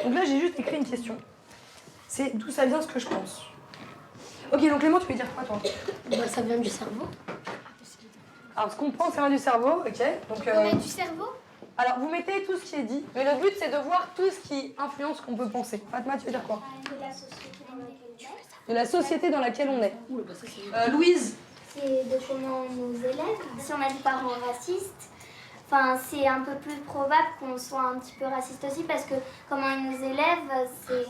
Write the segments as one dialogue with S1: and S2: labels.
S1: Donc là, j'ai juste écrit une question. C'est d'où ça vient ce que je pense. Ok, donc Clément, tu veux dire quoi, toi?
S2: Bah, ça vient du cerveau.
S1: Alors, ce qu'on pense, ça vient du cerveau, ok. Donc,
S3: On met du cerveau?
S1: alors, vous mettez tout ce qui est dit, mais le but, c'est de voir tout ce qui influence ce qu'on peut penser. Fatma, tu veux dire quoi?
S3: De la société dans laquelle on est.
S1: De la société dans laquelle on est. Louise?
S3: C'est de comment on nous élève. Si on a des parents racistes, enfin, c'est un peu plus probable qu'on soit un petit peu raciste aussi parce que comment ils nous élèvent, c'est...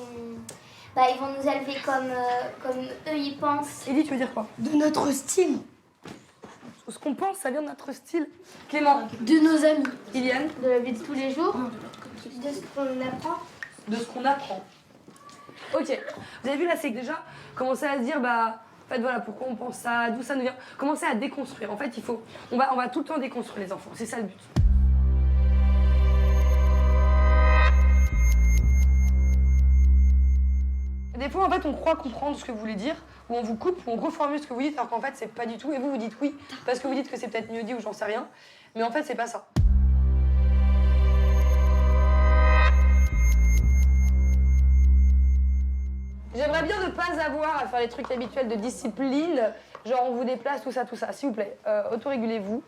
S3: Bah, ils vont nous élever comme eux ils pensent.
S1: Eddy, tu veux dire quoi?
S2: De notre style.
S1: Ce qu'on pense, ça vient de notre style. Clément?
S2: De nos amis.
S1: Iliane?
S3: De la vie de tous les jours, de ce qu'on apprend.
S1: De ce qu'on apprend. Ok. Vous avez vu là, c'est que déjà, commencer à se dire, bah, en fait, voilà, pourquoi on pense ça, d'où ça nous vient. Commencer à déconstruire. En fait, on va tout le temps déconstruire les enfants. C'est ça le but. Des fois, en fait, on croit comprendre ce que vous voulez dire, ou on vous coupe, ou on reformule ce que vous dites, alors qu'en fait, c'est pas du tout. Et vous, vous dites oui, parce que vous dites que c'est peut-être mieux dit ou j'en sais rien. Mais en fait, c'est pas ça. J'aimerais bien ne pas avoir à faire les trucs habituels de discipline, genre on vous déplace, tout ça. S'il vous plaît, autorégulez-vous.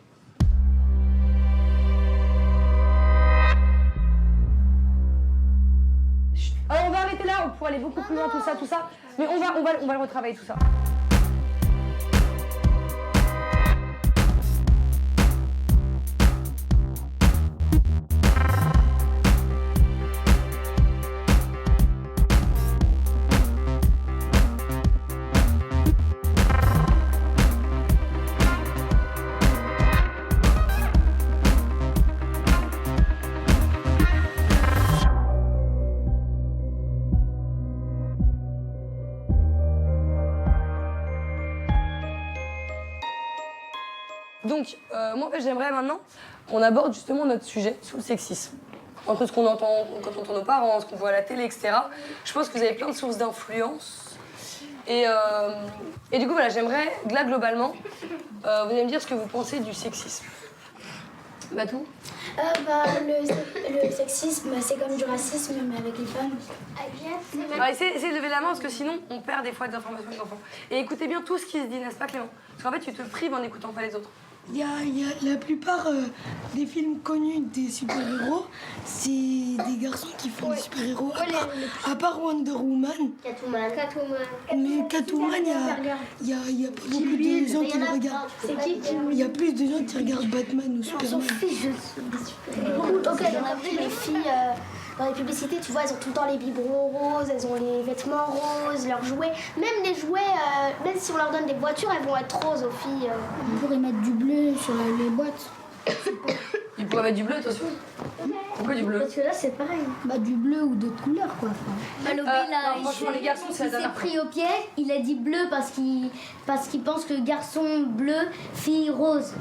S1: Alors on va arrêter là, on pourra aller beaucoup plus loin, tout ça. Mais on va le retravailler tout ça. Donc, moi, en fait, j'aimerais maintenant qu'on aborde justement notre sujet sur le sexisme. Entre ce qu'on entend quand on entend nos parents, ce qu'on voit à la télé, etc. Je pense que vous avez plein de sources d'influence. Et du coup, voilà, j'aimerais, là, globalement, vous allez me dire ce que vous pensez du sexisme. Batou?
S4: Le sexisme, c'est comme du racisme, mais avec les femmes.
S1: Alors, essayez de lever la main, parce que sinon, on perd des fois des informations des enfants. Et écoutez bien tout ce qui se dit, n'est-ce pas, Clément? Parce qu'en fait, tu te prives en n'écoutant pas les autres.
S2: Il y a la plupart des films connus des super-héros, c'est des garçons qui font des super-héros. À part Wonder Woman.
S3: Catwoman.
S2: Mais Catwoman, il y a pas beaucoup de gens qui le regardent.
S3: C'est qui?
S2: Il y a plus de gens qui regardent Batman ou
S4: On
S2: Superman.
S4: s'en fiche des super-héros. Ok, donc après, les filles, dans les publicités, tu vois, elles ont tout le temps les biberons roses, elles ont les vêtements roses, leurs jouets. Même les jouets, même si on leur donne des voitures, elles vont être roses aux filles.
S5: On pourrait mettre du bleu sur les boîtes.
S1: Il pourrait mettre du bleu, attention. Pourquoi du bleu?
S4: Parce que là, c'est pareil.
S5: Bah du bleu ou d'autres couleurs quoi.
S6: Malobé,
S1: non, franchement, les garçons, c'est la
S6: il s'est
S1: dernière
S6: pris au pied, il a dit bleu parce qu'il pense que garçon bleu, fille rose.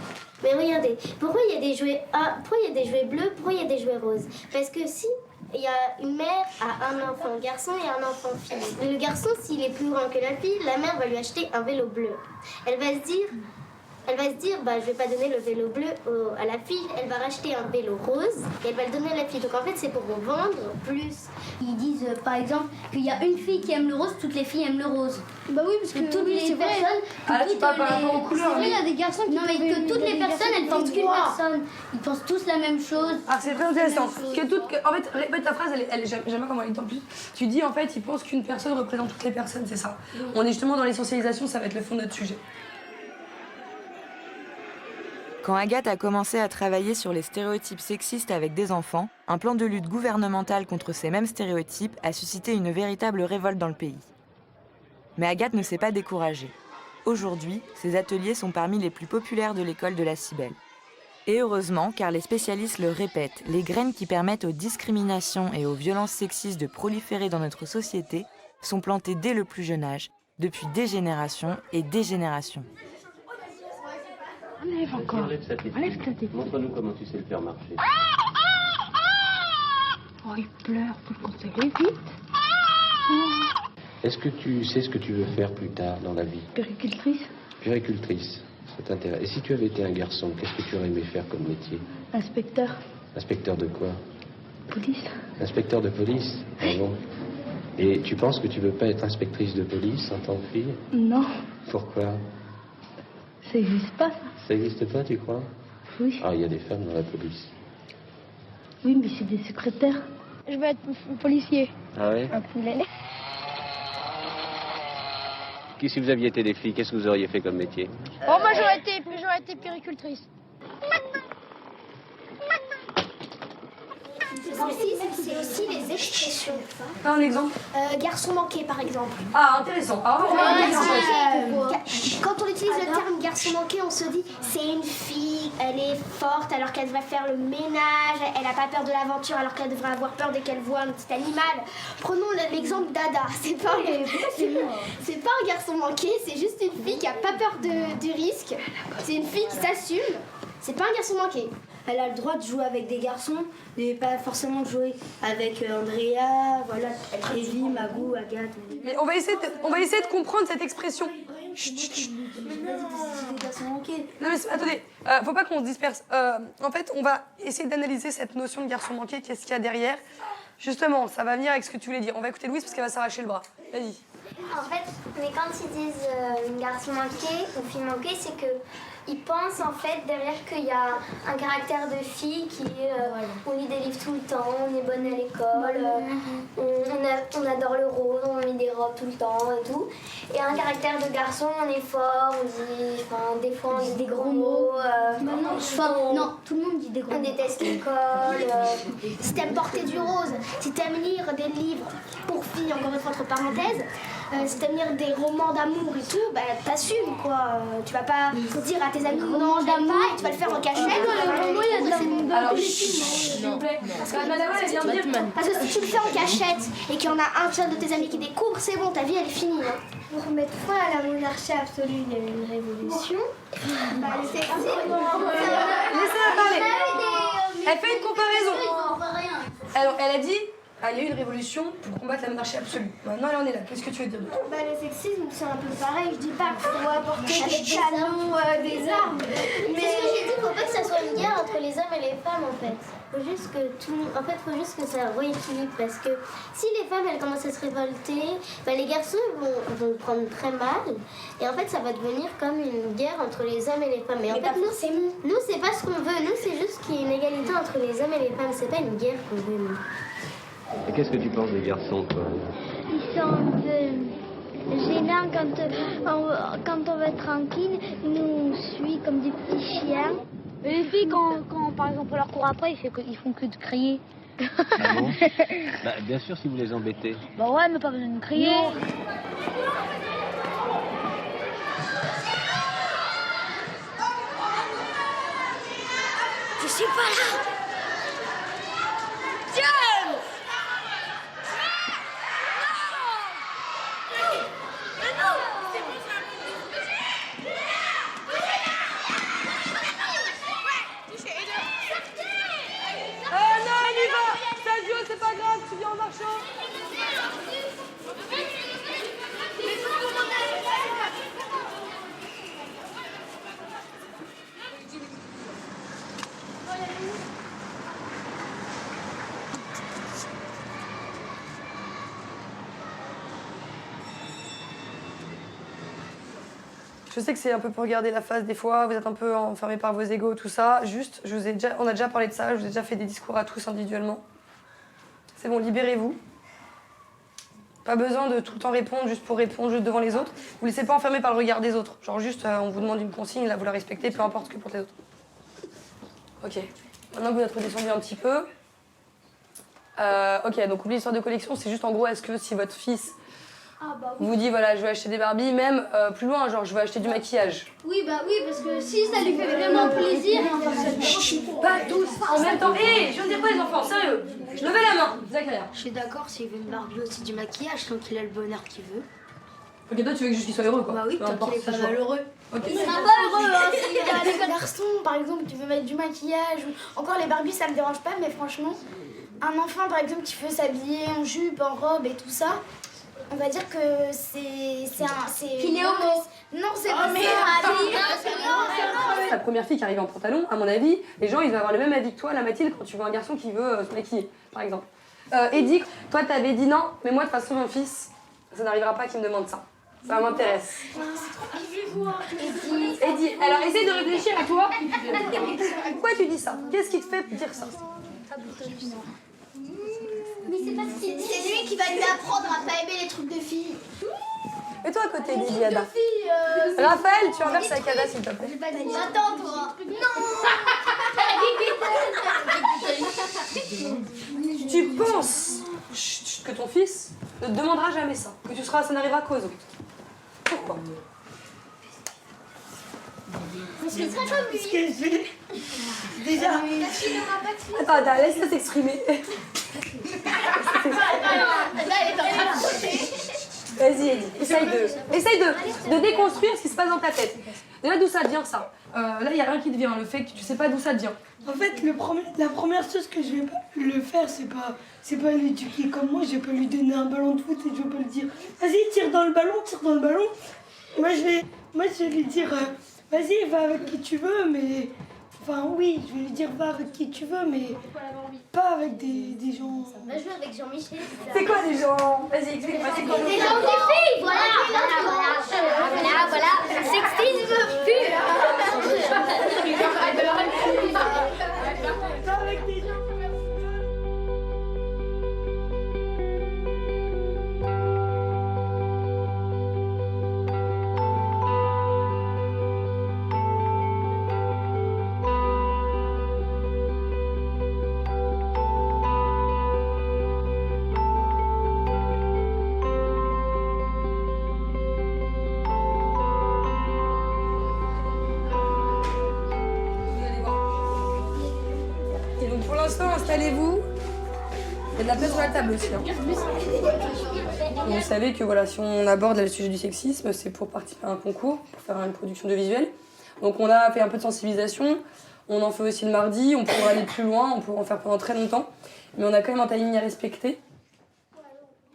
S3: Mais regardez, pourquoi il y a des jouets bleus, pourquoi il y a des jouets roses? Parce que si il y a une mère a un enfant garçon et un enfant fille. Mais le garçon, s'il est plus grand que la fille, la mère va lui acheter un vélo bleu. Elle va se dire, bah, je vais pas donner le vélo bleu à la fille, elle va racheter un vélo rose et elle va le donner à la fille. Donc en fait, c'est pour vous vendre plus.
S6: Ils disent par exemple qu'il y a une fille qui aime le rose, toutes les filles aiment le rose.
S5: Bah oui parce que
S6: Toutes les personnes.
S1: Ah là, tu parles par rapport aux couleurs.
S5: il y a des garçons qui
S6: Non mais que toutes les personnes, elles pensent qu'une personne. Ils pensent tous la même chose.
S1: Ah, c'est très intéressant. En fait, répète ta phrase, j'aime bien comment elle est en plus. Tu dis, en fait, ils pensent qu'une personne représente toutes les personnes, c'est ça. On est justement dans l'essentialisation, ça va être le fond de notre sujet.
S7: Quand Agathe a commencé à travailler sur les stéréotypes sexistes avec des enfants, un plan de lutte gouvernementale contre ces mêmes stéréotypes a suscité une véritable révolte dans le pays. Mais Agathe ne s'est pas découragée. Aujourd'hui, ces ateliers sont parmi les plus populaires de l'école de la Cybèle. Et heureusement, car les spécialistes le répètent, les graines qui permettent aux discriminations et aux violences sexistes de proliférer dans notre société sont plantées dès le plus jeune âge, depuis des générations et des générations.
S5: Enlève encore.
S8: Enlève sa tête.
S5: Enlève ta tête.
S8: Montre-nous comment tu sais le faire marcher.
S5: Oh il pleure, faut le consoler vite.
S8: Est-ce que tu sais ce que tu veux faire plus tard dans la vie?
S5: Péricultrice.
S8: Puéricultrice, ça t'intéresse. Et si tu avais été un garçon, qu'est-ce que tu aurais aimé faire comme métier?
S5: Inspecteur.
S8: Inspecteur de quoi?
S5: Police.
S8: Inspecteur de police? Ah bon. Et tu penses que tu veux pas être inspectrice de police en tant que fille?
S5: Non,
S8: Pourquoi?
S5: ça n'existe pas, ça.
S8: Ça n'existe pas, tu crois?
S5: Oui.
S8: Ah, il y a des femmes dans la police.
S5: Oui, mais c'est des secrétaires. Je veux être policier.
S8: Ah ouais?
S5: Un poulet.
S8: Si vous aviez été des filles, qu'est-ce que vous auriez fait comme métier?
S5: Oh, moi j'aurais été péricultrice.
S4: C'est aussi les expressions.
S1: Pas un exemple?
S4: Garçon manqué, par exemple.
S1: Ah, intéressant. Ah,
S4: Quand on utilise le terme garçon manqué, on se dit c'est une fille, elle est forte alors qu'elle devrait faire le ménage, elle n'a pas peur de l'aventure alors qu'elle devrait avoir peur dès qu'elle voit un petit animal. Prenons l'exemple d'Ada. C'est pas un garçon manqué, c'est juste une fille qui a pas peur du risque. C'est une fille qui s'assume. C'est pas un garçon manqué.
S6: Elle a le droit de jouer avec des garçons, mais pas forcément de jouer avec Andrea, voilà, Evie, Magou, Agathe.
S1: Mais on va essayer de comprendre cette expression. Chut, chut, chut. Non mais attendez, faut pas qu'on se disperse. En fait, on va essayer d'analyser cette notion de garçon manqué, qu'est-ce qu'il y a derrière. Justement, ça va venir avec ce que tu voulais dire. On va écouter Louise parce qu'elle va s'arracher le bras. Vas-y.
S3: En fait, mais quand ils disent garçon manqué ou fille manquée, c'est que ils pensent en fait derrière qu'il y a un caractère de fille qui on lit des livres tout le temps, on est bonne à l'école, on adore le rose, on met des robes tout le temps et tout. Et un caractère de garçon, on est fort, on dit, enfin des fois on dit des gros mots.
S6: Non, tout le monde dit des gros
S3: On
S6: mots.
S3: déteste l'école.
S4: Si t'aimes porter du rose, si t'aimes lire des livres pour filles, encore une fois entre parenthèses, si t'aimes lire des romans d'amour et tout, bah t'assumes quoi. Tu vas pas dire à tes amis non, je l'aime pas et tu vas le faire en cachette.
S1: Alors, s'il vous plaît. Madame, elle vient de dire.
S4: Parce que si tu le fais en cachette et qu'il y en a un seul de tes amis qui découvre, c'est bon, ta vie elle est finie. Hein.
S3: Pour mettre fin à la monarchie absolue, il y a eu une révolution. Le sexisme.
S1: Laissez-la parler. Elle fait une comparaison. Alors, elle a dit, il y a eu une révolution pour combattre la monarchie absolue. Maintenant, elle en est là. Qu'est-ce que tu veux dire?
S3: Le sexisme, c'est un peu pareil. Je dis pas qu'il faut apporter des canons, des armes. Mais ce que j'ai dit, faut pas que ça soit une guerre entre les hommes et les femmes en fait. Faut juste que faut juste que ça rééquilibre parce que si les femmes elles commencent à se révolter, les garçons vont le prendre très mal et en fait ça va devenir comme une guerre entre les hommes et les femmes. Mais en fait nous c'est pas ce qu'on veut, nous c'est juste qu'il y ait une égalité entre les hommes et les femmes, c'est pas une guerre qu'on veut nous.
S8: Et qu'est-ce que tu penses des garçons, toi?
S3: Ils sont un peu gênants quand on va être tranquille, ils nous suivent comme des petits chiens.
S5: Mais les filles, quand par exemple on leur court après, ils font que de crier.
S8: Ah bon? Bien sûr, si vous les embêtez.
S5: Bah ouais, mais pas besoin de crier.
S4: Je suis pas là.
S1: C'est pas grave, tu viens en marchant. Je sais que c'est un peu pour garder la face des fois, vous êtes un peu enfermés par vos égos, tout ça. Juste, on a déjà parlé de ça, je vous ai déjà fait des discours à tous individuellement. C'est bon, libérez-vous. Pas besoin de tout le temps répondre juste pour répondre, juste devant les autres. Vous laissez pas enfermer par le regard des autres. Genre juste, on vous demande une consigne, là vous la respectez, peu importe ce que pour les autres. Ok. Maintenant que vous êtes redescendu un petit peu. Ok, donc oubliez l'histoire de collection, c'est juste en gros, est-ce que si votre fils vous dit voilà, je vais acheter des Barbies, même plus loin, genre je vais acheter du maquillage.
S4: Oui, parce que si ça lui fait vraiment plaisir.
S1: Pas tous en même temps. Hé, je viens de dire quoi les enfants, sérieux? Levez la main, Zacharia.
S6: Je suis d'accord, s'il veut une Barbie aussi du maquillage, tant qu'il a le bonheur qu'il veut.
S1: Ok, toi tu veux juste qu'il soit heureux quoi.
S6: Bah oui,
S1: peu
S6: tant
S1: importe,
S6: qu'il est pas
S1: c'est le choix.
S6: malheureux.
S1: Ok.
S4: Il sera pas heureux, hein, s'il est avec un garçon, par exemple, tu veux mettre du maquillage ou encore les Barbies, ça me dérange pas, mais franchement, un enfant par exemple qui veut s'habiller en jupe, en robe et tout ça, On va dire que c'est
S3: Qu'il est homo.
S4: Non, c'est pas ça.
S1: La première fille qui arrive en pantalon, à mon avis, les gens ils vont avoir le même avis que toi, la Mathilde, quand tu vois un garçon qui veut se maquiller, par exemple. Eddie, toi t'avais dit non, mais moi de toute façon mon fils, ça n'arrivera pas qu'il me demande ça. Ça m'intéresse. Eddie, alors essaye de réfléchir à toi. Pourquoi tu dis ça? Qu'est-ce qui te fait dire ça?
S3: Mais c'est parce qu'il dit.
S4: C'est lui qui va lui apprendre à pas aimer les trucs de filles.
S1: Et toi à côté d'Eddie, Ada? Raphaël, tu inverses avec Ada s'il te plaît.
S4: Attends, toi.
S1: Tu penses que ton fils ne te demandera jamais ça, que ça n'arrivera qu'aux autres. Pourquoi?
S4: Je suis très comme lui.
S2: Ce que je fais, déjà,
S1: Attends, laisse-le s'exprimer. Vas-y, Eddie, essaye de déconstruire ce qui se passe dans ta tête. Déjà, d'où ça vient, ça? Là, il n'y a rien qui te vient, le fait que tu sais pas d'où ça vient.
S2: en fait, la première chose que je vais le faire, c'est pas l'éduquer comme moi, je vais pas lui donner un ballon de foot et je vais pas lui dire vas-y, tire dans le ballon. Moi, je vais lui dire vas-y, va avec qui tu veux, mais. Enfin, oui, je vais lui dire va avec qui tu veux, mais pas avec des gens.
S3: Va jouer avec Jean-Michel.
S1: C'est quoi les gens? Vas-y, explique-moi, c'est quoi
S3: Des gens des filles, voilà. Sexisme pur.
S2: Pas avec des gens.
S1: Et donc pour l'instant, installez-vous. Il y a de la place sur la table aussi. Hein. Vous savez que voilà, si on aborde le sujet du sexisme, c'est pour participer à un concours, pour faire une production de visuel. Donc on a fait un peu de sensibilisation, on en fait aussi le mardi, on pourra aller plus loin, on pourra en faire pendant très longtemps, mais on a quand même un timing à respecter.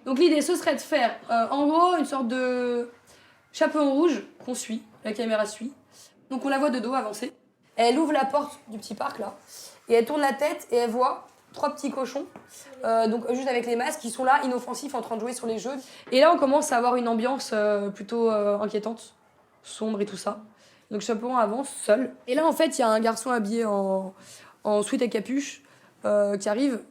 S1: Donc l'idée, ce serait de faire en gros une sorte de chapeau rouge qu'on suit, la caméra suit. Donc on la voit de dos avancer. Elle ouvre la porte du petit parc là, et elle tourne la tête et elle voit 3 petits cochons, donc juste avec les masques, qui sont là, inoffensifs, en train de jouer sur les jeux. Et là, on commence à avoir une ambiance plutôt inquiétante, sombre et tout ça. Donc Chaperon avance seul. Et là, en fait, il y a un garçon habillé en sweat à capuche qui arrive,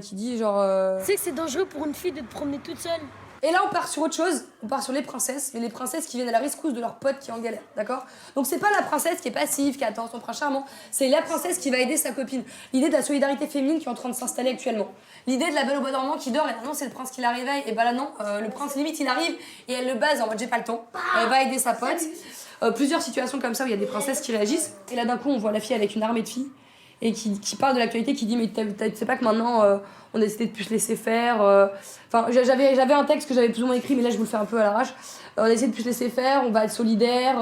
S1: qui dit genre...
S5: Tu sais que c'est dangereux pour une fille de te promener toute seule.
S1: Et là, on part sur autre chose, on part sur les princesses, mais les princesses qui viennent à la rescousse de leur pote qui est en galère, d'accord? Donc c'est pas la princesse qui est passive, qui attend son prince charmant, c'est la princesse qui va aider sa copine. L'idée de la solidarité féminine qui est en train de s'installer actuellement. L'idée de la belle au bois dormant qui dort et là non, c'est le prince qui la réveille, et bah là non, le prince limite il arrive et elle le base en mode j'ai pas le temps, elle va aider sa pote. Plusieurs situations comme ça où il y a des princesses qui réagissent, et là d'un coup on voit la fille avec une armée de filles et qui parle de l'actualité, qui dit mais tu sais pas que maintenant on a décidé de plus se laisser faire. Enfin j'avais un texte que j'avais plus ou moins écrit, mais là je vous le fais un peu à l'arrache. On a décidé de plus se laisser faire, on va être solidaires.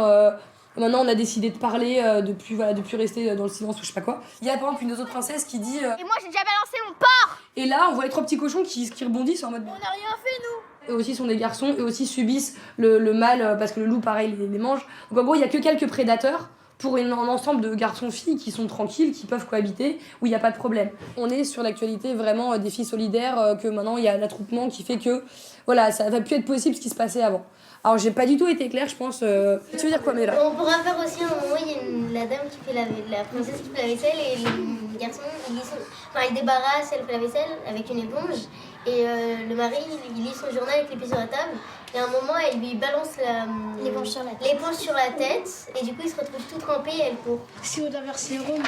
S1: Maintenant on a décidé de parler, de plus rester dans le silence ou je sais pas quoi. Il y a par exemple une des autres princesses qui dit
S4: Et moi j'ai déjà balancé mon porc.
S1: et là on voit les 3 petits cochons qui rebondissent en mode.
S4: On n'a rien fait nous.
S1: Et aussi sont des garçons et aussi subissent le mal parce que le loup pareil les mange. Donc en gros il y a que quelques prédateurs pour un ensemble de garçons-filles qui sont tranquilles, qui peuvent cohabiter, où il n'y a pas de problème. On est sur l'actualité vraiment des filles solidaires, que maintenant il y a l'attroupement qui fait que voilà, ça va plus être possible ce qui se passait avant. Alors j'ai pas du tout été claire, je pense. Tu veux dire quoi, Méla?
S3: On pourra faire aussi un moment, il y a la dame qui fait la princesse qui fait la vaisselle et le garçon, il débarrasse, elle fait la vaisselle avec une éponge. Et le mari, il lit son journal avec les pieds sur la table. Et à un moment, elle lui balance l'éponge sur la tête. Et du coup, il se retrouve tout trempé et elle court.
S5: Si on inversait les rôles,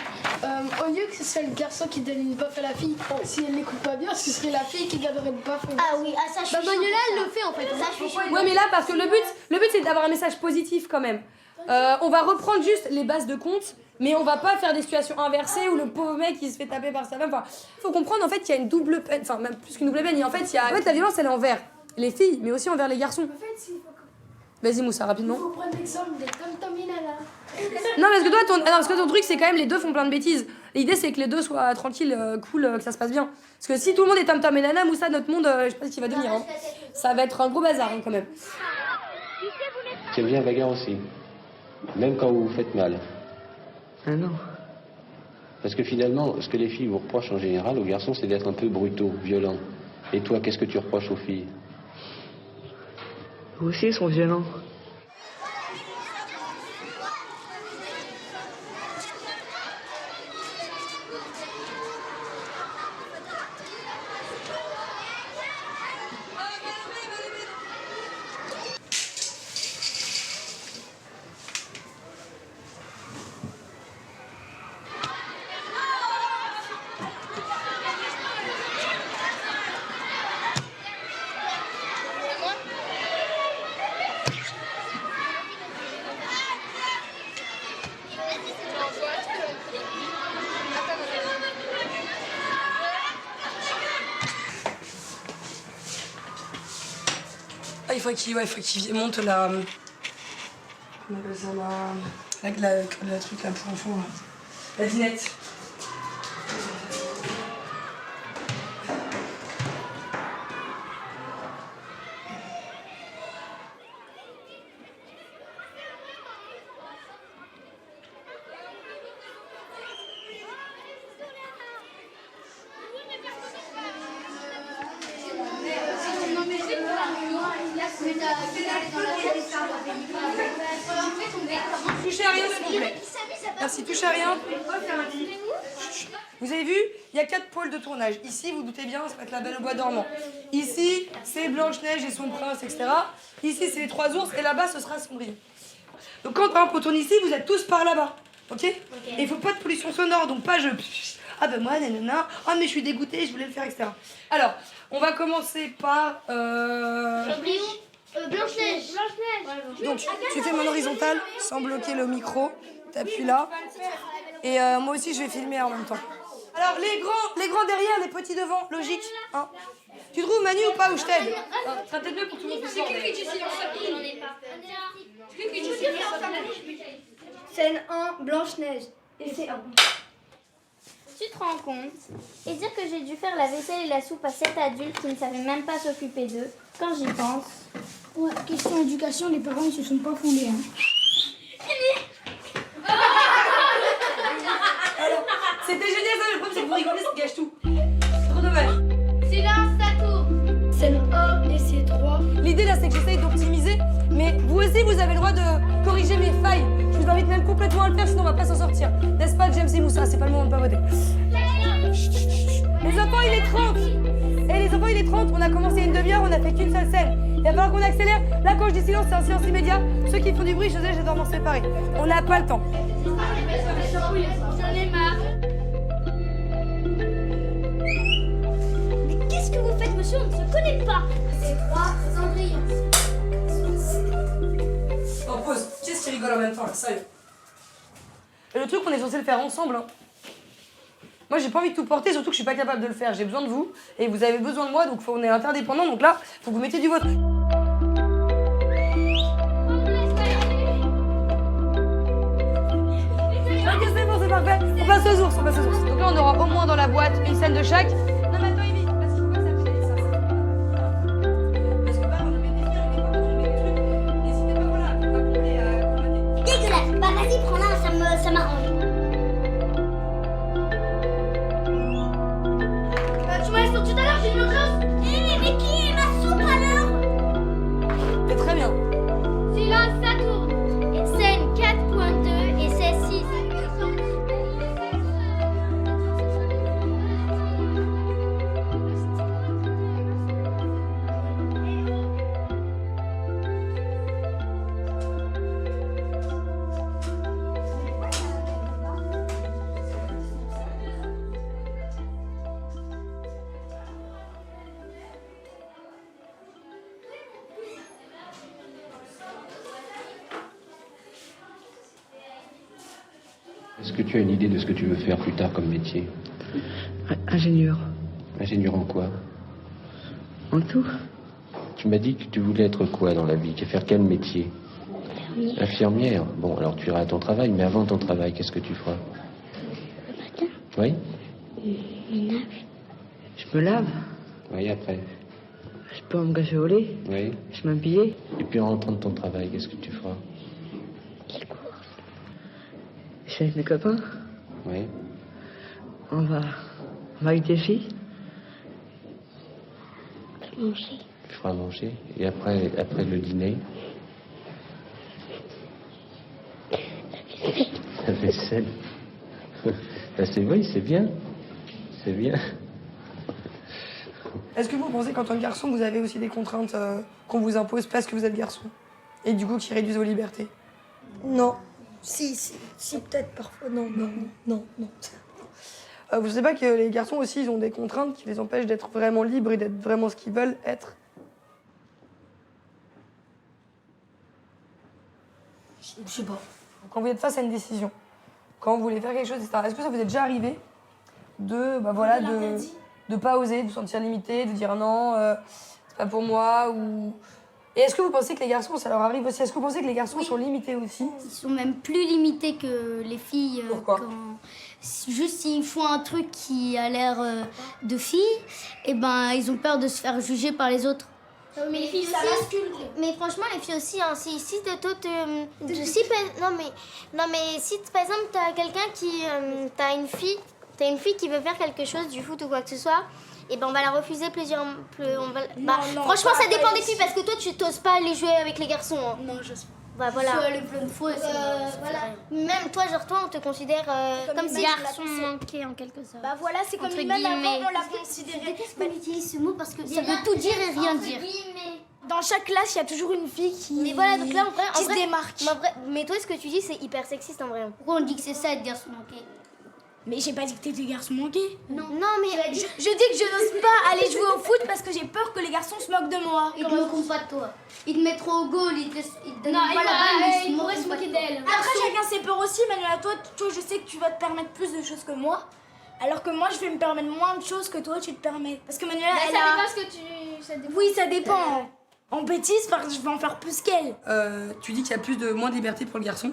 S5: au lieu que ce soit le garçon qui donne une baffe à la fille, si elle l'écoute pas bien, ce serait la fille qui donnerait une baffe.
S3: Ah oui, ça je suis
S5: Manuela, elle le fait en fait.
S3: Ça, je suis chaude.
S1: Ouais, mais là, parce que le but c'est d'avoir un message positif quand même. On va reprendre juste les bases de compte, mais on va pas faire des situations inversées où le pauvre mec il se fait taper par sa femme. Enfin, faut comprendre en fait qu'il y a une double peine, enfin même plus qu'une double peine. En fait, la violence elle est envers les filles, mais aussi envers les garçons. Vas-y Moussa, rapidement.
S5: Il faut prendre l'exemple des Tom Tom et Nana.
S1: Non, parce que toi, parce que ton truc, c'est quand même les deux font plein de bêtises. L'idée, c'est que les deux soient tranquilles, cool, que ça se passe bien. Parce que si tout le monde est Tam Tam et Nana, Moussa, notre monde, je sais pas ce qu'il va devenir. Hein. Ça va être un gros bazar, hein, quand même.
S8: Tu aimes bien la bagarre aussi, même quand vous vous faites mal.
S7: Ah non.
S8: Parce que finalement, ce que les filles vous reprochent en général aux garçons, c'est d'être un peu brutaux, violents. Et toi, qu'est-ce que tu reproches aux filles?
S7: Eux aussi, ils sont violents.
S1: Ah, il faut qu'il monte la... Comment on appelle ça, la truc là pour enfants, là. La dinette. Touchez à rien, s'il vous plaît. Merci, touchez à rien. Vous avez vu, il y a 4 pôles de tournage. Ici, vous doutez bien, ça va être la Belle au bois dormant. Ici, c'est Blanche-Neige et son prince, etc. Ici, c'est les 3 ours, et là-bas, ce sera Cendrillon. Donc quand, par exemple, on tourne ici, vous êtes tous par là-bas. Ok? Et il faut pas de pollution sonore, donc pas je... Ah ben moi, nanana, ah mais je suis dégoûtée, je voulais le faire, etc. Alors, on va commencer par...
S3: Blanche-Neige.
S1: Donc, tu fais mon horizontale sans bloquer le micro. T'appuies là. Et moi aussi, je vais filmer en même temps. Alors, les grands derrière, les petits devant, logique. Hein. Tu trouves Manu ou pas, ou je t'aide? Ça serait peut-être mieux pour tout le monde.
S6: Scène 1, Blanche-Neige. Et c'est 1.
S3: Tu te rends compte et dire que j'ai dû faire la vaisselle et la soupe à 7 adultes qui ne savaient même pas s'occuper d'eux. Quand j'y pense.
S4: Ouais, question éducation, les parents ils se sont pas fondés. Hein.
S1: Alors, c'était génial ça, le problème c'est que vous rigolez, ça gâche tout. C'est trop dommage.
S3: Silence, ça tourne.
S2: Scène 1 et c'est 3.
S1: L'idée là, c'est que j'essaye d'optimiser, mais vous aussi, vous avez le droit de corriger mes failles. Je vous invite même complètement à le faire, sinon on va pas s'en sortir. N'est-ce pas, James et Moussa? C'est pas le moment de pavoter. Les enfants, il est 30. Et les enfants, il est 30. On a commencé une demi-heure, on a fait qu'une seule scène. Il va falloir qu'on accélère. Là, quand je dis silence, c'est un silence immédiat. Ceux qui font du bruit, je dois m'en séparer. On n'a pas le temps.
S3: J'en ai marre.
S4: Mais qu'est-ce que vous faites, monsieur? On ne se connaît pas.
S3: C'est 3, Cendrillon.
S1: On pause. Qu'est-ce qui rigole en même temps, là? Sérieux. Et le truc, on est censé le faire ensemble. Hein. Moi, j'ai pas envie de tout porter, surtout que je suis pas capable de le faire. J'ai besoin de vous, et vous avez besoin de moi, donc on est interdépendants. Donc là, faut que vous mettiez du vôtre. Ok, c'est bon, c'est parfait. On passe aux ours, Donc là, on aura au moins dans la boîte une scène de chaque. Non, mais attends, Ivy, parce qu'il faut pas que ça plaise, ça. Parce que, bah, on met des films, on met des trucs. N'hésitez pas, voilà, à compter.
S4: Dégueulasse. Bah vas-y, prends-la, ça m'arrange.
S3: Tu m'as laissé tout à l'heure, j'ai une urgence.
S4: Mais qui est ma soupe alors?
S1: C'est très bien.
S3: Silence, ça tourne. Scène 4.2 et c'est 6.
S8: Est-ce que tu as une idée de ce que tu veux faire plus tard comme métier?
S7: Ingénieur.
S8: Ingénieur en quoi?
S7: En tout.
S8: Tu m'as dit que tu voulais être quoi dans la vie? Faire quel métier? Infirmière. Bon, alors tu iras à ton travail, mais avant ton travail, qu'est-ce que tu feras? Oui?
S9: Je me lave,
S8: Oui, après.
S9: je peux me cacher au lit,
S8: Oui.
S9: je m'habille.
S8: Et puis en rentrant de ton travail, qu'est-ce que tu feras?
S9: Je suis avec mes copains,
S8: Oui.
S9: on va avec des filles.
S8: Tu feras manger. Et après le dîner? La vaisselle. Ben, oui, c'est bien. C'est bien.
S1: Est-ce que vous pensez qu'en tant que garçon, vous avez aussi des contraintes qu'on vous impose parce que vous êtes garçon? Et du coup, qui réduisent vos libertés?
S2: Non. Si, peut-être parfois. Non.
S1: Vous savez pas que les garçons aussi, ils ont des contraintes qui les empêchent d'être vraiment libres et d'être vraiment ce qu'ils veulent être?
S2: Je sais pas.
S1: Quand vous êtes face à une décision, quand vous voulez faire quelque chose, etc., est-ce que ça vous est déjà arrivé de pas oser, de vous sentir limité, de dire non, c'est pas pour moi ou... Et est-ce que vous pensez que les garçons, ça leur arrive aussi? Est-ce que vous pensez que les garçons sont limités aussi?
S10: Ils sont même plus limités que les filles.
S1: Pourquoi?
S10: Juste s'ils font un truc qui a l'air de filles, et ben ils ont peur de se faire juger par les autres.
S3: Mais les filles aussi, mais franchement les filles aussi, hein, si par exemple t'as quelqu'un qui t'as une fille qui veut faire quelque chose du foot ou quoi que ce soit, et ben on va la refuser franchement ça dépend des filles parce que toi tu t'oses pas aller jouer avec les garçons. Hein.
S10: Non, j'ose pas.
S3: Bah voilà.
S10: Le plein de fois,
S3: Voilà. Même toi on te considère comme si
S10: garçon manqué en quelque sorte.
S4: Bah voilà, c'est comme
S10: Entre
S4: même avant,
S10: guillemets.
S4: on l'a considéré.
S3: Qu'est-ce qu'on utilise ce mot parce que ça veut tout dire et rien dire.
S4: Dans chaque classe, il y a toujours une fille qui.
S3: Mais voilà, donc là,
S4: qui se démarque.
S3: Mais toi, ce que tu dis, c'est hyper sexiste en vrai.
S10: Pourquoi on dit que c'est ça être garçon manqué?
S4: Mais j'ai pas dit que t'étais garçon manqué.
S3: Non, mais
S4: Je dis que je n'ose pas aller jouer au foot parce que j'ai peur que les garçons se moquent de moi.
S10: Ils te moquent pas de toi. Ils te mettent trop au goal, ils te donnent pas la balle, mais ils pourraient se moquer d'elle.
S4: Après, chacun ses peurs aussi. Manuela, toi, je sais que tu vas te permettre plus de choses que moi. Alors que moi, je vais me permettre moins de choses que toi, tu te permets. Parce que Manuela,
S10: Ça
S4: elle a...
S10: dépend ce que tu... Ça dépend.
S4: Oui, ça dépend. En bêtise, parce que je vais en faire plus qu'elle.
S1: Tu dis qu'il y a moins de liberté pour le garçon.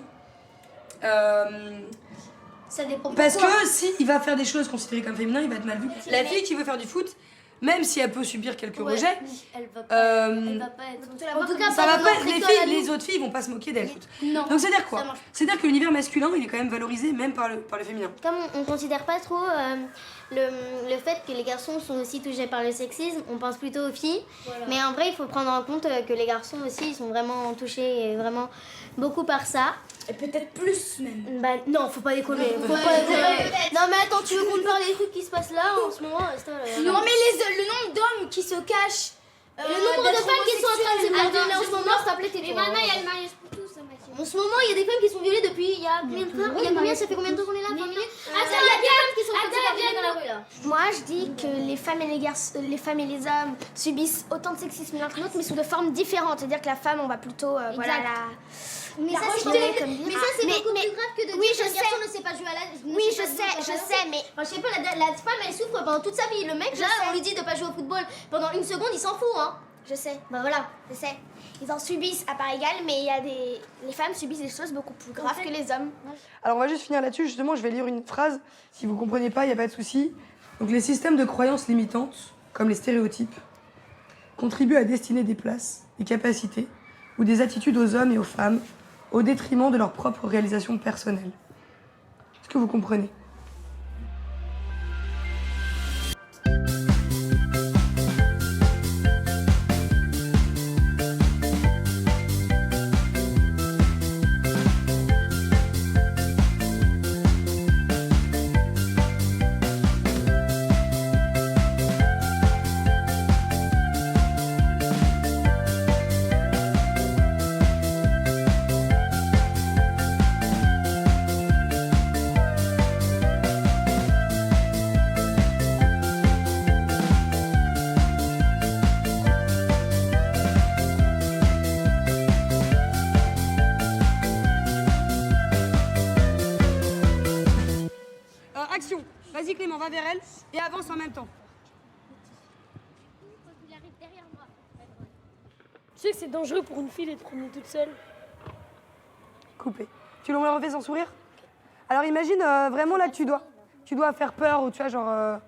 S10: Ça dépend.
S1: Parce
S10: pourquoi.
S1: que s'il va faire des choses considérées comme féminines, il va être mal vu. La fille qui veut faire du foot, même si elle peut subir quelques rejets,
S10: Elle va pas, elle va pas être... En tout cas,
S1: ça va
S10: dans
S1: pas,
S10: notre
S1: les
S10: école à
S1: filles,
S10: nous.
S1: les autres filles vont pas se moquer d'elle.
S10: Non.
S1: Donc c'est-à-dire quoi?
S10: Ça marche.
S1: C'est-à-dire que l'univers masculin, il est quand même valorisé même par le féminin.
S3: comme on considère pas trop le fait que les garçons sont aussi touchés par le sexisme, on pense plutôt aux filles.
S10: Voilà.
S3: Mais en vrai, il faut prendre en compte que les garçons aussi, ils sont vraiment touchés et vraiment beaucoup par ça.
S4: Et peut-être plus même.
S3: Bah non, faut pas déconner. Faut pas déconner. Non mais attends, tu veux qu'on te parle des trucs qui se passent là en ce moment?
S4: Non, mais le nombre d'hommes qui se cachent.
S3: Le nombre de femmes qui sont en train de se faire violer en ce moment, s'il te plaît,
S10: Mais maintenant, il y a le mariage pour tous, ça, Mathieu.
S3: En ce moment, il y a des femmes qui sont violées depuis il y a combien de temps? Il y a combien? Ça fait combien de temps qu'on est là? 20 minutes? Attends, il y a des femmes qui sont en train de se faire violer dans la rue là.
S4: Moi, je dis que les femmes et les hommes subissent autant de sexisme l'un que l'autre, mais sous de formes différentes. C'est-à-dire que la femme, on va plutôt
S3: Mais
S4: la
S3: ça, c'est
S4: rejeter
S3: beaucoup,
S4: comme
S3: mais ça, c'est beaucoup plus grave que de
S4: oui,
S3: dire
S4: je
S3: qu'un
S4: sais.
S3: garçon ne sait pas jouer à la...
S4: Oui, je sais, mais
S3: Enfin, je sais pas, la femme, elle souffre pendant toute sa vie. Le mec, là, on lui dit de pas jouer au football pendant une seconde, il s'en fout, hein.
S4: je sais.
S3: Bah voilà.
S4: Je sais. Ils en subissent à part égale, mais les femmes subissent des choses beaucoup plus graves que les hommes.
S1: Alors on va juste finir là-dessus, justement, je vais lire une phrase. Si vous comprenez pas, il n'y a pas de souci. Donc les systèmes de croyances limitantes, comme les stéréotypes, contribuent à destiner des places, des capacités ou des attitudes aux hommes et aux femmes au détriment de leur propre réalisation personnelle. Est-ce que vous comprenez? Action. Vas-y Clément, va vers elle et avance en même temps.
S3: Il arrive derrière moi.
S2: Tu sais que c'est dangereux pour une fille d'être promenée toute seule.
S1: Coupé. Tu le refais sans sourire? Alors imagine vraiment là tu dois faire peur ou tu vois genre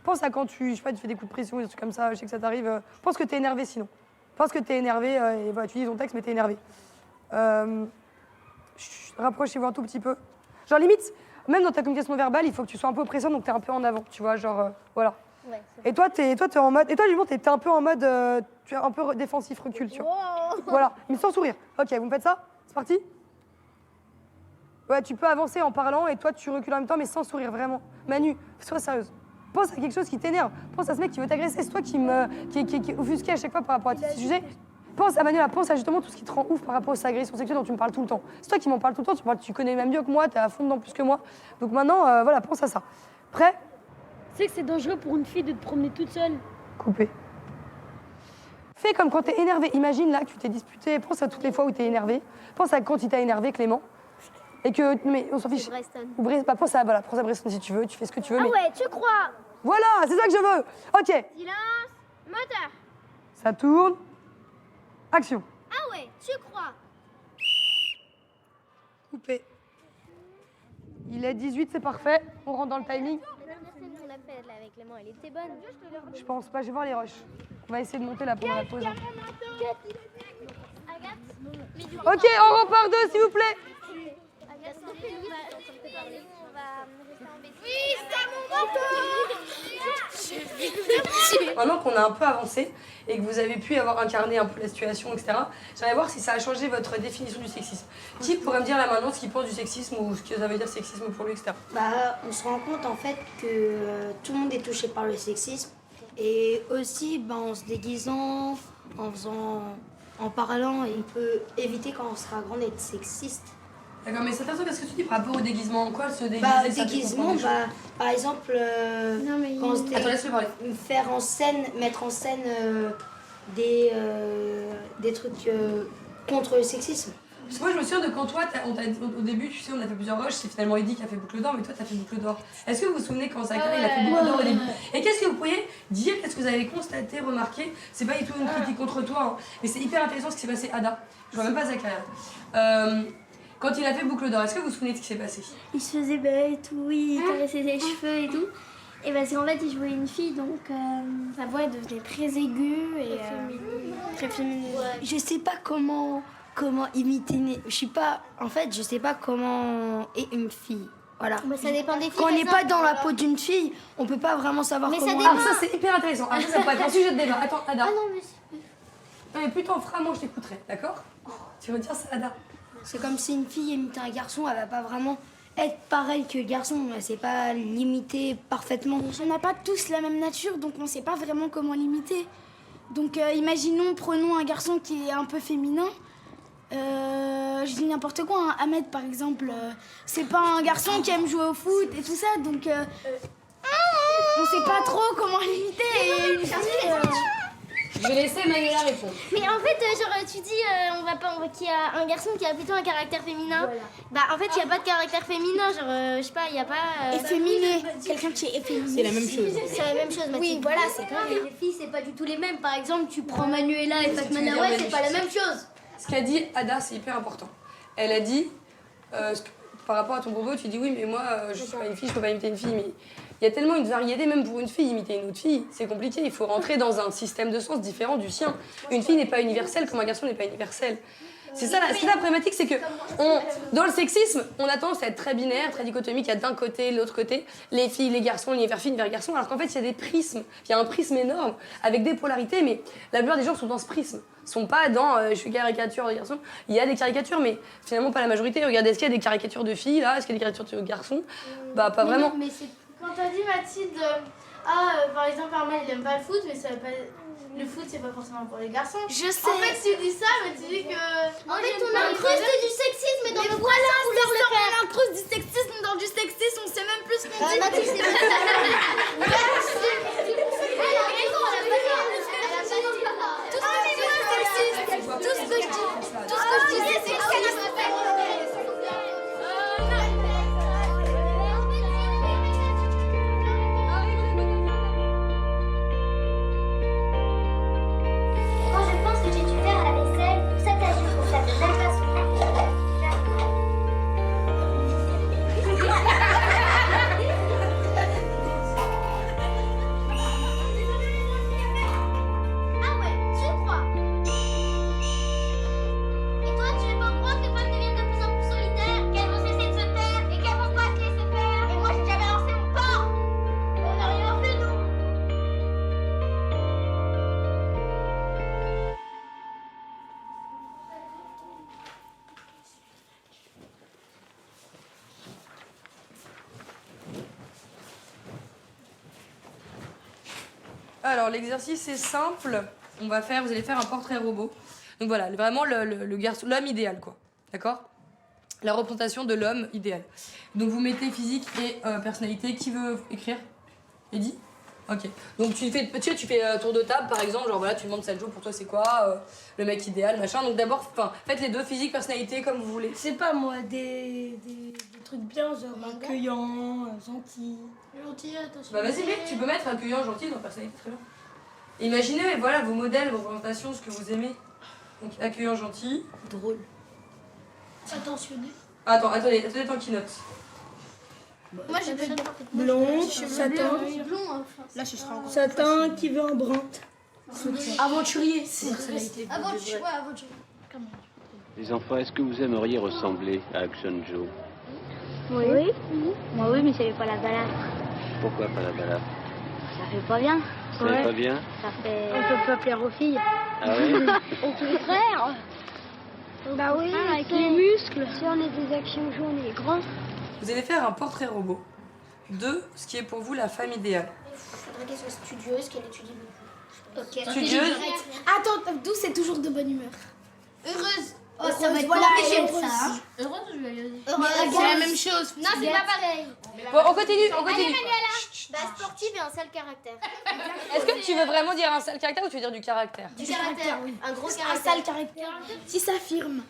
S1: pense à quand tu fais des coups de pression, des trucs comme ça, je sais que ça t'arrive. Pense que t'es énervé sinon. Pense que t'es énervé et voilà, tu dis ton texte mais t'es énervé. Rapprochez-vous un tout petit peu. Genre limite, même dans ta communication verbale, il faut que tu sois un peu oppressant donc t'es un peu en avant, tu vois, genre voilà.
S10: Ouais,
S1: Et toi t'es en mode, et toi justement t'es un peu en mode, tu es un peu défensif, recul, tu vois.
S10: Wow.
S1: Voilà, mais sans sourire. Ok, vous me faites ça? C'est parti? Ouais, tu peux avancer en parlant et toi tu recules en même temps mais sans sourire, vraiment. Manu, sois sérieuse. Pense à quelque chose qui t'énerve. Pense à ce mec qui veut t'agresser. C'est toi qui est offusqué à chaque fois par rapport à ce sujet. Pense à Manuela, pense à justement tout ce qui te rend ouf par rapport aux agressions sexuelles dont tu me parles tout le temps. C'est toi qui m'en parles tout le temps, tu connais même mieux que moi, t'es à fond dedans plus que moi. Donc maintenant, voilà, pense à ça. Prêt?
S2: Tu sais que c'est dangereux pour une fille de te promener toute seule.
S1: Coupé. Fais comme quand t'es énervé. Imagine là que tu t'es disputé. Pense à toutes les fois où t'es énervé. Pense à quand il t'a énervé, Clément. Et que, mais on s'en fiche.
S10: Breston.
S1: Bah, pense à Breston si tu veux, tu fais ce que tu veux.
S10: Ah
S1: mais...
S10: ouais, tu crois?
S1: Voilà, c'est ça que je veux. Ok,
S10: Silence, moteur.
S1: ça tourne. Action.
S10: Ah ouais, tu crois?
S1: Coupé. Il est 18, c'est parfait. On rentre dans le timing.
S10: La première scène qu'on a faite là avec Clément, elle était bonne.
S1: Je pense pas, je vais voir les rushs. On va essayer de monter là pendant la pause. Ok, on repart deux, s'il vous plaît. Maintenant qu'on a un peu avancé et que vous avez pu avoir incarné un peu la situation, etc., j'aimerais voir si ça a changé votre définition du sexisme. Qui pourrait me dire là maintenant ce qu'il pense du sexisme ou ce que ça veut dire sexisme pour lui, etc.
S6: Bah, on se rend compte en fait que tout le monde est touché par le sexisme. Et aussi, bah, en se déguisant, en parlant, on peut éviter quand on sera grand d'être sexiste.
S1: D'accord, mais c'est intéressant, qu'est-ce que tu dis par rapport au déguisement? Quoi se déguiser?
S6: Bah,
S1: ça fait
S6: déguisement,
S1: comprendre des choses.
S6: par exemple, quand on se
S1: Attends, laisse-le parler.
S6: mettre en scène des trucs contre le sexisme.
S1: Parce que moi, je me souviens de quand toi, au début, tu sais, on a fait plusieurs rushs, c'est finalement Eddy qui a fait Boucle d'Or, mais toi, t'as fait Boucle d'Or. Est-ce que vous vous souvenez quand Zachary il a fait Boucle d'Or au début? Et qu'est-ce que vous pourriez dire, qu'est-ce que vous avez constaté, remarqué? C'est pas du tout une critique contre toi, hein, mais c'est hyper intéressant ce qui s'est passé, Ada. Je vois même pas Zachary. Quand il a fait Boucle d'Or, est-ce que vous vous souvenez de ce qui s'est passé?
S4: Il se faisait belle et tout, il caressait ses cheveux et tout. Et bah c'est en fait il jouait une fille donc sa voix elle devenait très aiguë et très féminine.
S6: Je sais pas comment imiter. Je sais pas comment est une fille. Voilà.
S10: Bah, ça dépend des filles.
S6: Quand on n'est pas dans la peau d'une fille, on peut pas vraiment savoir
S10: Mais ça
S6: comment.
S10: dépend.
S1: Alors ça, c'est hyper intéressant. Alors ça pourrait être un sujet de débat. Attends, Ada.
S10: Ah non, mais
S1: Non, mais plus t'en feras, moi je t'écouterai, d'accord? Tu veux dire ça, Ada?
S6: C'est comme si une fille imite un garçon, elle va pas vraiment être pareille que le garçon. Elle sait pas l'imiter parfaitement.
S4: On n'a pas tous la même nature donc on sait pas vraiment comment l'imiter. Donc imaginons, prenons un garçon qui est un peu féminin. Je dis n'importe quoi, hein. Ahmed par exemple, c'est pas un garçon qui aime jouer au foot et tout ça, donc on sait pas trop comment l'imiter. Et une fille,
S1: Je vais laisser Manuela répondre.
S10: Mais en fait, genre, tu dis qu'il y a un garçon qui a plutôt un caractère féminin. Voilà. Bah, en fait, il n'y a pas de caractère féminin. Genre, je sais pas, il n'y a pas.
S4: efféminé, quelqu'un qui est efféminé.
S6: C'est la même chose.
S10: C'est la même chose, Mathilde.
S4: Oui, voilà, c'est
S10: pas. Les filles, c'est pas du tout les mêmes. Par exemple, tu prends Manuela et Fatma Nawaz, c'est pas la même chose.
S1: Ce qu'a dit Ada, c'est hyper important. Elle a dit, par rapport à ton propos, tu dis oui, mais moi, je suis pas une fille, je peux pas imiter une fille, mais il y a tellement une variété, même pour une fille, imiter une autre fille, c'est compliqué. Il faut rentrer dans un système de sens différent du sien. Une fille n'est pas universelle comme un garçon n'est pas universel. C'est ça, la problématique, c'est que dans le sexisme, on a tendance à être très binaire, très dichotomique. Il y a d'un côté, l'autre côté, les filles, les garçons, l'univers fille, l'univers garçon. Alors qu'en fait, il y a des prismes. Il y a un prisme énorme avec des polarités, mais la plupart des gens sont dans ce prisme. Ils sont pas dans je suis caricature de garçon. Il y a des caricatures, mais finalement pas la majorité. Regardez, est-ce qu'il y a des caricatures de filles là? Est-ce qu'il y a des caricatures de garçons? Bah, pas vraiment.
S10: Mais c'est.
S5: Quand t'as dit Mathilde, par exemple Armel il aime pas le foot, mais ça veut pas... le foot c'est pas forcément pour les garçons.
S4: Je sais.
S5: En fait tu dis ça, mais tu dis que...
S10: En fait, on incruste du sexisme dans le
S4: Voilà,
S10: vouloir le faire.
S4: on incruste du sexisme dans du sexisme, on sait même plus ce qu'on dit.
S10: Mathilde, c'est pas ça. Elle a raison, elle a pas
S4: Tout ce que je dis, c'est sexiste.
S10: Quand je pense que j'ai dû faire à la
S1: Alors, l'exercice est simple. Vous allez faire un portrait robot. Donc voilà, vraiment l'homme idéal, quoi. D'accord? La représentation de l'homme idéal. Donc vous mettez physique et personnalité. Qui veut écrire? Eddy? Ok. Donc tu fais tour de table, par exemple. Genre voilà, tu demandes Saljo, pour toi c'est quoi le mec idéal, machin. Donc d'abord, faites les deux, physique, personnalité, comme vous voulez.
S2: C'est pas moi, des trucs bien, genre accueillant, gentil.
S5: Gentil, attention.
S1: Bah vas-y, mec, tu peux mettre accueillant, gentil dans personnalité, très bien. Imaginez, voilà, vos modèles, vos représentations, ce que vous aimez. Donc accueillant, gentil.
S6: Drôle.
S5: Attentionné.
S1: Attendez, tant qu'il note.
S5: Moi j'ai pas de
S2: Blond, satin.
S5: blond, enfin.
S6: Là, ce sera encore.
S2: Satin qui veut un brun.
S6: Aventurier.
S5: Aventurier.
S8: Les enfants, est-ce que vous aimeriez ressembler à Action Joe?
S10: Oui. Moi oui, mais ça fait pas la balade.
S8: Pourquoi pas la balade?
S10: Ça fait pas bien.
S8: Ça va pas bien?
S10: Ça fait... On peut pas plaire aux filles.
S8: Ah ouais?
S10: Au contraire. Bah oui, avec les muscles. Si on est des actions jaunes et grands.
S1: Vous allez faire un portrait robot de ce qui est pour vous la femme idéale.
S4: Il faudrait qu'elle soit studieuse, qu'elle étudie beaucoup. Ok.
S1: Studieuse.
S5: Attends, d'où c'est toujours de bonne humeur. Heureuse. Oh, ça va être
S4: Voilà,
S5: compliqué,
S4: heureuse.
S5: ça. Heureuse, je vais dire. C'est la même chose.
S10: Non, c'est pas pareil.
S1: Bon, on continue.
S10: Bah, sportive et un sale caractère.
S1: Est-ce que tu veux vraiment dire un sale caractère ou tu veux dire du caractère?
S10: Du caractère, oui. Un gros
S5: Un
S10: caractère.
S5: sale caractère. Si ça affirme.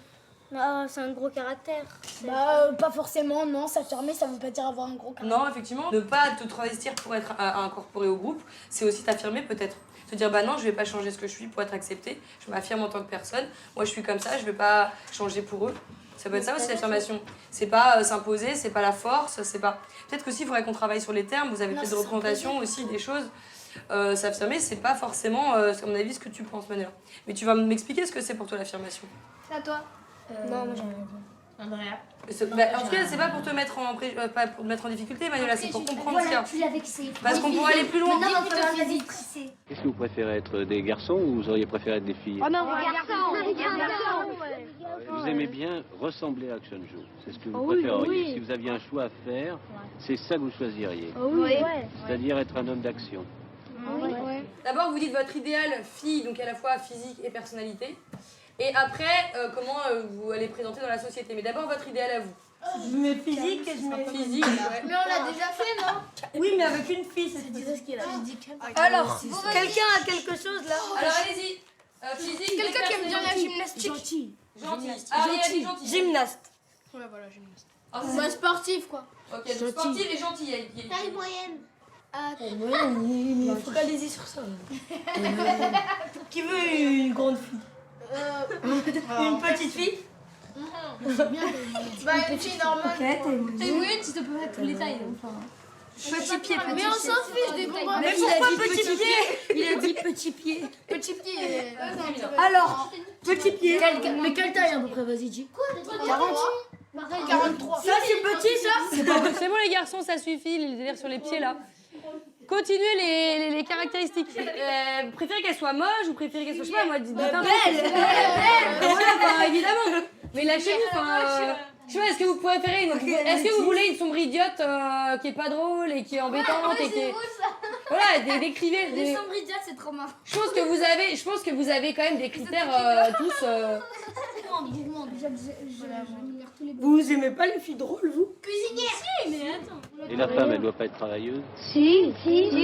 S10: Non, c'est un gros caractère.
S5: Bah, pas forcément, non. S'affirmer, ça veut pas dire avoir un gros caractère.
S1: Non, effectivement. Ne pas te travestir pour être incorporé au groupe, c'est aussi t'affirmer peut-être. Se dire, bah non, je vais pas changer ce que je suis pour être acceptée. Je m'affirme en tant que personne. Moi, je suis comme ça, je vais pas changer pour eux. Ça peut être ça aussi l'affirmation. C'est pas s'imposer, c'est pas la force, c'est pas. Peut-être qu'aussi, il faudrait qu'on travaille sur les termes. Vous avez peut-être des représentations aussi, des choses. S'affirmer, c'est pas forcément, à mon avis, ce que tu penses, Manuela. Mais tu vas m'expliquer ce que c'est pour toi l'affirmation.
S5: C'est à toi.
S10: Non, moi j'ai rien dit.
S5: Andrea.
S1: En tout cas, c'est pas pour te mettre pas pour te mettre en difficulté, Manuela, c'est pour comprendre ce qu'il y a.
S10: Tu l'as vexé.
S1: Parce qu'on pourrait aller plus loin.
S10: Maintenant, on peut la vexer.
S8: Qu'est-ce que vous préférez, être des garçons ou vous auriez préféré être des filles?
S10: Oh non, garçon.
S8: Vous aimez bien ressembler à Action Joe, c'est ce que vous préféreriez.
S10: oui.
S8: Si vous aviez un choix à faire, c'est ça que vous choisiriez.
S10: Oui.
S8: C'est-à-dire être un homme d'action.
S1: D'abord, vous dites votre idéal fille, donc à la fois physique et personnalité. Et après, comment vous allez présenter dans la société. Mais d'abord, votre idéal à vous.
S2: Je mets physique et je mets...
S1: Physique, ouais.
S5: Mais on l'a déjà fait, non?
S2: Oui, mais avec une fille, c'est
S5: ce qu'il a.
S2: Alors, quelqu'un a quelque chose là?
S1: Alors, allez-y. Physique,
S5: Quelqu'un qui aime bien la
S1: personnalité.
S5: gymnastique.
S1: Gentil. Ah, oui, elle dit gentil.
S2: Gymnaste.
S5: Ouais, voilà, gymnastique.
S1: Ah,
S5: Bah, sportif, quoi.
S1: ok, donc sportive et gentille.
S10: Taille moyenne.
S2: Il faut focaliser sur ça. Qui veut une grande fille? Une petite fille?
S5: Bah, une fille normale.
S2: C'est
S5: moyenne si ça peut être tous les tailles.
S2: petit pied,
S5: Mais on s'en fiche des bonbons.
S2: Mais pourquoi petit pied? Il a dit petit pied.
S5: Petit pied.
S2: Alors, petit pied.
S6: Mais quelle taille à peu près? Vas-y, dis.
S5: 43.
S2: Ça, c'est petit, ça?
S1: C'est bon, les garçons, ça suffit, les délires sur les pieds là. Continuez les caractéristiques. Vous préférez qu'elle soit moche ou préférez qu'elle soit, je sais pas, moi, belle. Voilà, évidemment. Mais lâchez-vous, je sais pas, est-ce que vous préférez est-ce que vous voulez une sombre idiote qui est pas drôle et qui est embêtante et qui est... Voilà, décrivez.
S5: Les sombres idiotes, c'est trop marrant.
S1: Je pense que vous avez quand même des critères tous.
S2: Vous aimez pas les filles drôles, vous?
S8: Et la femme, elle doit pas être travailleuse?
S10: Si,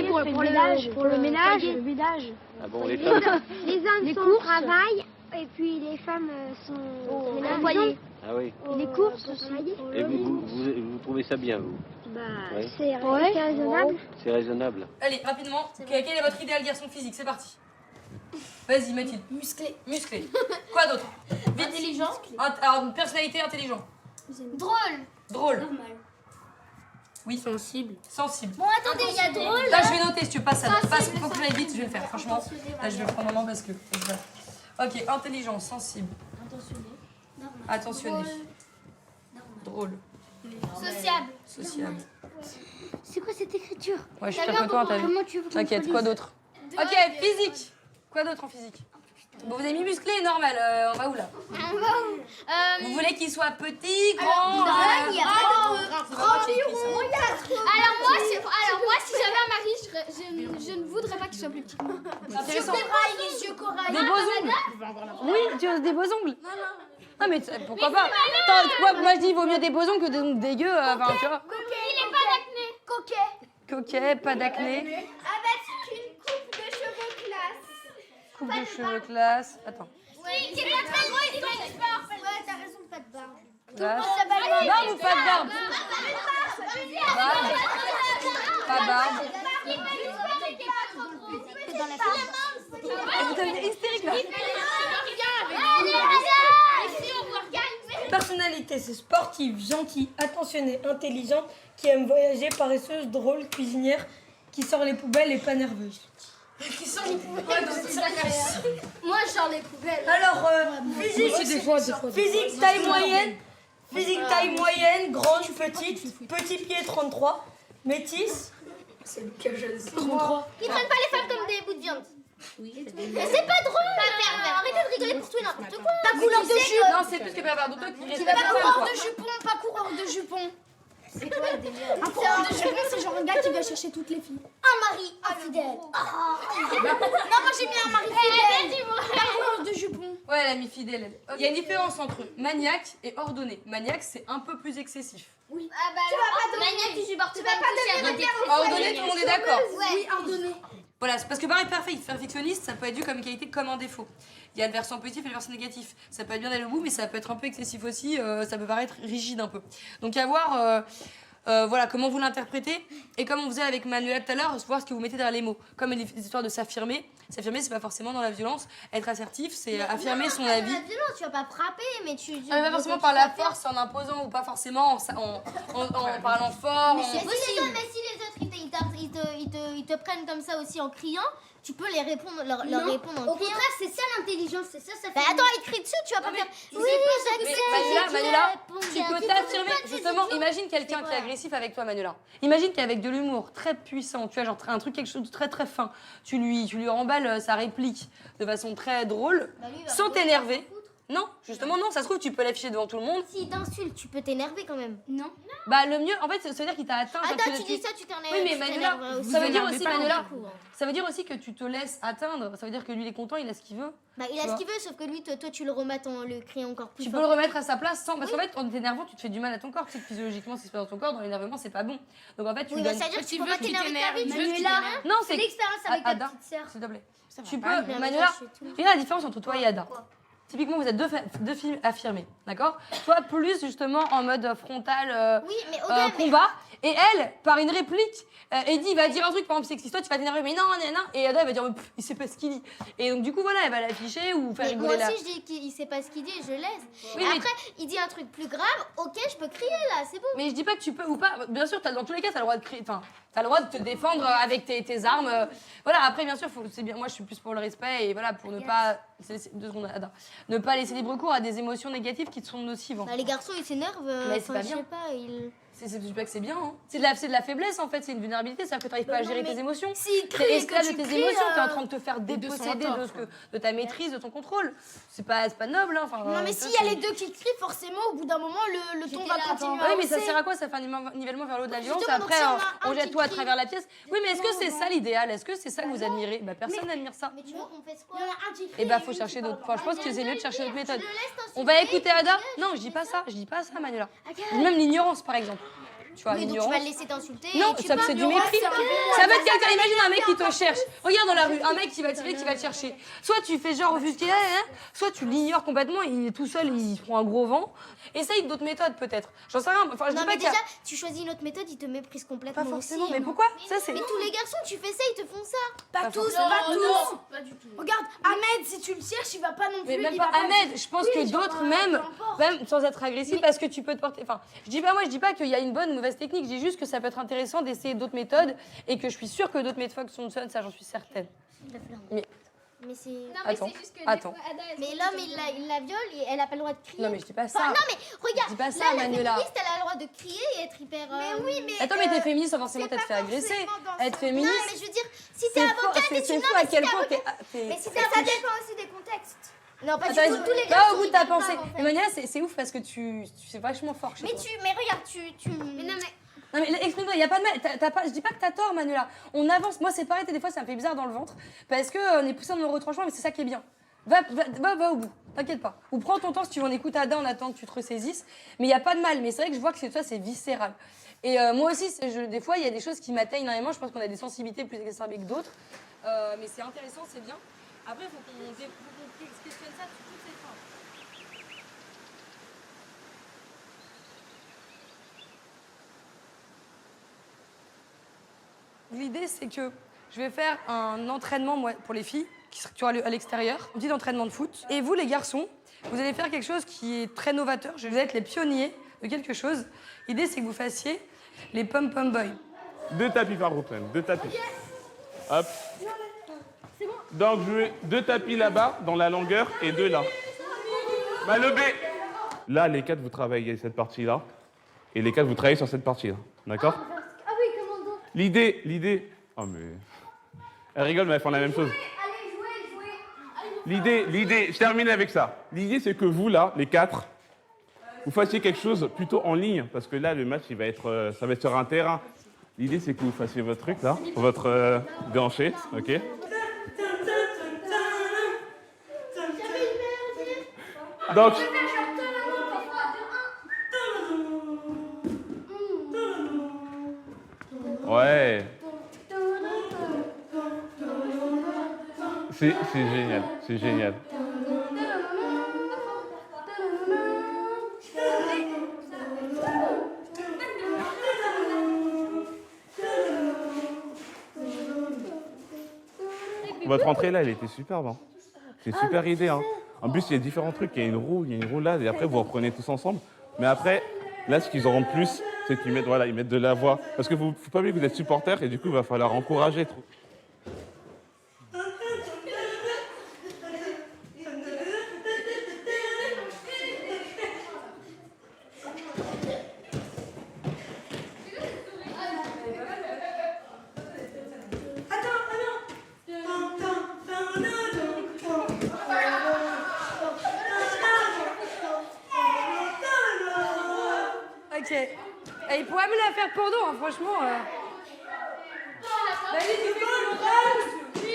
S10: pour le ménage, le vidage.
S8: Ah bon, les femmes?
S10: Les hommes sont au travail et puis les femmes sont employées.
S8: Ah oui.
S10: Les courses aussi.
S8: Et vous trouvez ça bien, vous?
S10: Bah,
S8: Oui.
S10: c'est raisonnable.
S8: C'est raisonnable.
S1: Allez, rapidement, quel est votre idéal garçon physique? C'est parti. Vas-y, Mathilde. Musclé. Quoi d'autre?
S5: Intelligent.
S1: Alors, une personnalité intelligente. Drôle.
S6: Normal.
S1: Oui. Sensible.
S10: Bon, attendez, il y a drôle.
S1: Là, je vais noter si tu passes ça. Faut que j'aille vite, je vais le faire. Franchement, là, je vais prendre un moment parce que. Ok, intelligent, sensible. Attentionné. Drôle. Sociable.
S10: C'est quoi cette écriture?
S1: Ouais, je suis pire que toi, t'as vu.
S10: Comment tu veux qu'on
S1: T'inquiète,
S10: le
S1: quoi
S10: lise?
S1: d'autre? Ok, physique. Quoi d'autre en physique? Bon, vous avez mis musclé, normal. On va où là? Vous voulez qu'il soit petit, grand?
S10: Alors moi, si j'avais un mari, je ne voudrais pas qu'il soit plus petit.
S1: C'est intéressant.
S10: Les yeux corail.
S1: Des beaux ongles? Oui, tu as des beaux ongles? Non, mais pourquoi pas? Attends, moi je dis, il vaut mieux des beaux ongles que des ongles dégueux. Enfin, tu vois.
S10: Il n'est pas d'acné. Coquet.
S1: Coquet, pas d'acné.
S10: Avec une coupe de cheveux classe.
S1: Coupe de cheveux classe. Attends.
S10: Oui, qui est pas très gros, il fait du sport. Ouais, t'as raison, pas de barbe.
S1: Classe. Barbe ou pas de barbe? Barbe. Pas barbe.
S10: Il fait du sport et qui est pas trop gros.
S1: Vous avez été hystérique là.
S2: Personnalité, c'est sportive, gentille, attentionnée, intelligente, qui aime voyager, paresseuse, drôle, cuisinière, qui sort les poubelles et pas nerveuse.
S10: Moi, je sors les poubelles.
S2: Alors, physique taille moyenne, grande, petite, petit pied 33, métisse. C'est le cajaz. 33.
S10: Ils prennent pas les femmes comme des bouts de viande. Oui, mais c'est pas drôle. Arrêtez de rigoler pour tout et n'importe quoi.
S1: Pas couleur de jupe. Non, c'est plus que pervers. Donc toi qui restes
S10: Pas coureur de jupon, pas coureur de jupon. C'est quoi le délire? Un coureur de jupon, c'est genre un gars qui va chercher toutes les filles. Un mari infidèle. Non, moi j'ai mis un mari fidèle. Pas coureur de jupon.
S1: Ouais, elle a mis fidèle. Il y a une différence entre maniaque et ordonné. Maniaque, c'est un peu plus excessif.
S10: Oui. Ah bah tu vas pas donner. Maniaque, tu supportes pas toucher.
S1: Ordonné, tout le monde est d'accord.
S10: Oui, ordonné.
S1: Voilà, c'est parce que pareil, perfectionniste, ça peut être vu comme une qualité comme un défaut. Il y a le versant positif et le versant négatif. Ça peut être bien d'aller au bout, mais ça peut être un peu excessif aussi, ça peut paraître rigide un peu. Donc à voir voilà, comment vous l'interprétez, et comme on faisait avec Manuela tout à l'heure, voir ce que vous mettez derrière les mots. Comme les histoires de s'affirmer, c'est pas forcément dans la violence. Être assertif, c'est affirmer son avis.
S10: La violence, tu vas pas frapper, mais tu...
S1: Pas forcément par la force, en imposant, ou pas forcément en parlant fort.
S10: Mais si les autres, ils te prennent comme ça aussi en criant, tu peux les répondre, leur répondre en criant. Au contraire, c'est ça l'intelligence, c'est ça. Bah attends, il crie dessus, tu vas pas faire... Oui, j'accepte.
S1: Manuela, tu peux t'affirmer. Justement, imagine quelqu'un qui est agressif avec toi, Manuela. Imagine qu'avec de l'humour très puissant, tu vois, genre quelque chose de très très fin, tu lui remballes sa réplique de façon très drôle, sans t'énerver. Non, justement non, ça se trouve tu peux l'afficher devant tout le monde.
S10: Si t'insultes, tu peux t'énerver quand même. Non.
S1: Bah le mieux, en fait, ça veut dire qu'il t'a atteint.
S10: Attends, tu dis ça, tu t'énerves.
S1: Oui, mais Manuela, ça veut dire aussi Manuela. Ça veut dire aussi que tu te laisses atteindre. Ça veut dire que lui il est content, il a ce qu'il veut.
S10: Bah il a ce qu'il veut, sauf que lui, toi tu le remets le cri encore plus.
S1: Tu peux le remettre à sa place sans, parce qu'en fait, en t'énervant, tu te fais du mal à ton corps. Tu sais que physiologiquement, ce qui se passe dans ton corps, dans l'énervement, c'est pas bon. Donc en fait, tu lui donnes.
S10: Ça veut dire que tu peux pas t'énerver très vite.
S1: Manuela, non, c'est
S10: l'expérience avec ta petite sœur.
S1: S'il te plaît. Tu peux, Manuela. Tu vois la différence entre toi et Ada. Typiquement, vous êtes deux filles affirmées, d'accord? Toi, plus justement en mode frontal, combat. Et elle, par une réplique, Eddie va dire un truc, par exemple, sexiste, toi, tu vas t'énerver, mais non, et Ada, elle va dire, il sait pas ce qu'il dit. Et donc, du coup, voilà, elle va l'afficher ou faire rigoler là.
S10: Moi aussi, je dis qu'il sait pas ce qu'il dit et je laisse. Oui, après, il dit un truc plus grave, ok, je peux crier là, c'est bon.
S1: Mais je dis pas que tu peux ou pas. Bien sûr, dans tous les cas, t'as le droit de crier. Enfin, t'as le droit de te défendre avec tes armes. Voilà, après, bien sûr, c'est bien. Moi, je suis plus pour le respect et voilà, pour ne pas. 2 secondes, Ada. Ne pas laisser libre cours à des émotions négatives qui te sont nocives.
S10: Bah, les garçons, ils s'énervent.
S1: Mais c'est pas bien.
S10: Je sais pas,
S1: je dis pas que c'est bien. Hein. C'est de la faiblesse en fait, c'est une vulnérabilité, c'est-à-dire que tu n'arrives pas à gérer tes émotions. T'es esclave de tes émotions, t'es en train de te faire déposséder de ta maîtrise, de ton contrôle. C'est pas noble. Hein. Enfin,
S10: non, mais s'il y a les deux qui crient, forcément, au bout d'un moment, le ton va continuer à
S1: Oui, mais ça sert à quoi? Ça fait un nivellement vers le haut de la violence. Après, on jette tout à travers la pièce. Oui, mais est-ce que c'est ça l'idéal? Est-ce que c'est ça que vous admirez? Bah, personne n'admire ça.
S10: Mais tu veux qu'on fasse quoi?
S1: Et bah, faut chercher d'autres. Enfin, je pense que c'est mieux de chercher d'autres méthodes. On va écouter Ada. Non, je dis pas ça, Manuela. Même l'ignorance, par exemple. Tu vois,
S10: oui, donc tu vas le laisser t'insulter.
S1: Non, ça c'est du mépris. Ça va être quelqu'un. Imagine un mec qui te cherche. Regarde dans la rue, un mec qui va te chercher. Soit tu fais genre offusqué, soit tu l'ignores complètement. Il est tout seul, il prend un gros vent. Essaye d'autres méthodes peut-être. J'en sais rien. Enfin, je dis pas
S10: déjà, tu choisis une autre méthode, il te méprise complètement.
S1: Pas forcément.
S10: Aussi,
S1: mais pourquoi? Ça c'est.
S10: Mais tous les garçons, tu fais ça, ils te font ça.
S5: Pas tous, pas du tout. Regarde, Ahmed, si tu le cherches, il va pas non plus.
S1: Mais même pas Ahmed. Je pense que d'autres même sans être agressif, parce que tu peux te porter. Enfin, je dis pas qu'il y a une bonne ou mauvaise technique. Je dis juste que ça peut être intéressant d'essayer d'autres méthodes et que je suis sûre que d'autres méthodes fonctionnent, ça j'en suis certaine. Mais
S3: Mais c'est...
S1: Attends, attends.
S4: Mais l'homme, il la viole et elle a pas le droit de crier.
S1: Non, mais je dis pas ça.
S4: Enfin, non, mais regarde,
S1: Je dis pas ça,
S4: là, la
S1: Manuela.
S4: féministe, elle a le droit de crier et être hyper...
S3: Mais oui, mais...
S1: Attends, mais t'es féministe sans forcément t'être fait agresser. Être
S3: Non,
S1: féministe,
S3: mais je veux dire, si
S1: c'est
S3: t'es
S1: faux,
S3: avocate et tu...
S1: c'est
S3: Non,
S1: fou
S3: mais
S1: à
S3: si
S1: quel
S3: t'es
S1: point
S3: avocate... Mais si ça dépend aussi des contextes.
S4: Non, pas du
S1: Attends,
S4: tout, tous les
S1: va
S4: gars
S1: au bout de ta pensée. Emmanuel, c'est ouf parce que tu c'est vachement fort chez toi.
S3: Mais regarde, tu... Mais non, mais...
S1: Non mais explique-moi, il y a pas de mal. T'as pas, je dis pas que t'as tort, Manuela. On avance. Moi, c'est pareil. Des fois, ça me fait bizarre dans le ventre parce que on est poussé dans nos retranchements, mais c'est ça qui est bien. Va au bout. T'inquiète pas. Ou prends ton temps si tu veux. On écoute Ada en attendant que tu te ressaisisses. Mais il y a pas de mal. Mais c'est vrai que je vois que chez toi, c'est viscéral. Et moi aussi, des fois, il y a des choses qui m'atteignent énormément. Je pense qu'on a des sensibilités plus exacerbées que d'autres. Mais c'est intéressant, c'est bien. Après, il faut qu'on questionne ça sous toutes ses formes. L'idée, c'est que je vais faire un entraînement moi, pour les filles, qui sera à l'extérieur, un petit entraînement de foot. Et vous, les garçons, vous allez faire quelque chose qui est très novateur. Je vais être les pionniers de quelque chose. L'idée, c'est que vous fassiez les pom-pom boys.
S11: 2 tapis par groupe, même. 2 tapis. Hop. Donc, je mets 2 tapis là-bas, dans la longueur, et 2 là. Bah, le B. Là, les 4, vous travaillez cette partie-là. Et les 4, vous travaillez sur cette partie-là. D'accord?
S10: Ah oui, comment donc?
S11: L'idée... Oh, mais... Elle rigole, mais elles font la même chose.
S10: Allez, jouez.
S11: L'idée, je termine avec ça. L'idée, c'est que vous, là, les 4, vous fassiez quelque chose plutôt en ligne. Parce que là, le match, ça va être sur un terrain. L'idée, c'est que vous fassiez votre truc, là, votre déhanché, ok? Donc... Ouais. C'est génial, c'est génial. Votre entrée là, elle était superbe. Hein. C'est super idée. Hein. En plus, il y a différents trucs. Il y a une roue là, et après vous reprenez tous ensemble. Mais après, là, ce qu'ils auront de plus, c'est qu'ils mettent, ils mettent de la voix. Parce que faut pas oublier que vous êtes supporters et du coup, il va falloir encourager.
S1: Ok. Et il pourrait me la faire pour nous, hein, franchement. Vas-y, tu fais le rôle.
S10: Oui.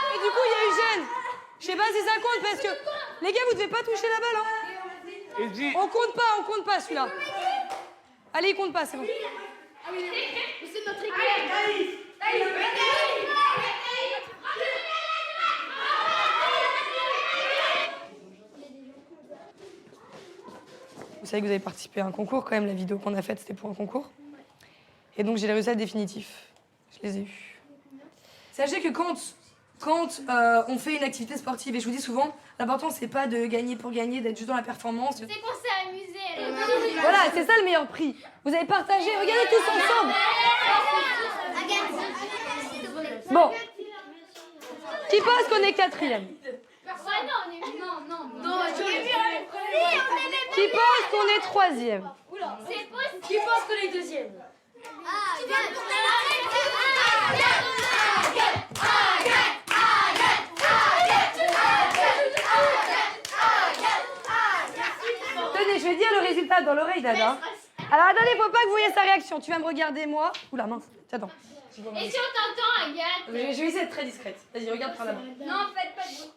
S1: Et du coup, il y a eu gêne. Je sais pas si ça compte parce que les gars, vous devez pas toucher la balle. Hein.
S11: Et dis...
S1: On compte pas celui-là. Allez, il compte pas, c'est bon.
S10: C'est notre équipe.
S1: Vous savez que vous avez participé à un concours quand même, la vidéo qu'on a faite c'était pour un concours. Et donc j'ai les résultats définitifs. Je les ai eus. Sachez que quand on fait une activité sportive, et je vous dis souvent, l'important c'est pas de gagner pour gagner, d'être juste dans la performance.
S10: C'est qu'on s'est amusé.
S1: Voilà, c'est ça le meilleur prix. Vous avez partagé, regardez tous ensemble. Bon. Qui pense qu'on est quatrième?
S10: Non,
S1: Qui pense qu'on est troisième?
S10: c'est possible.
S5: Qui pense qu'on est deuxième?
S1: Tenez, je vais dire le résultat dans l'oreille d'Ada. Alors attendez, faut pas que vous voyez sa réaction. Tu vas me regarder moi. Oula mince, attends.
S10: Et si on t'entend, Agathe?
S1: Je vais essayer d'être très discrète. Vas-y, regarde par là-bas.
S10: Non, faites pas de bruit.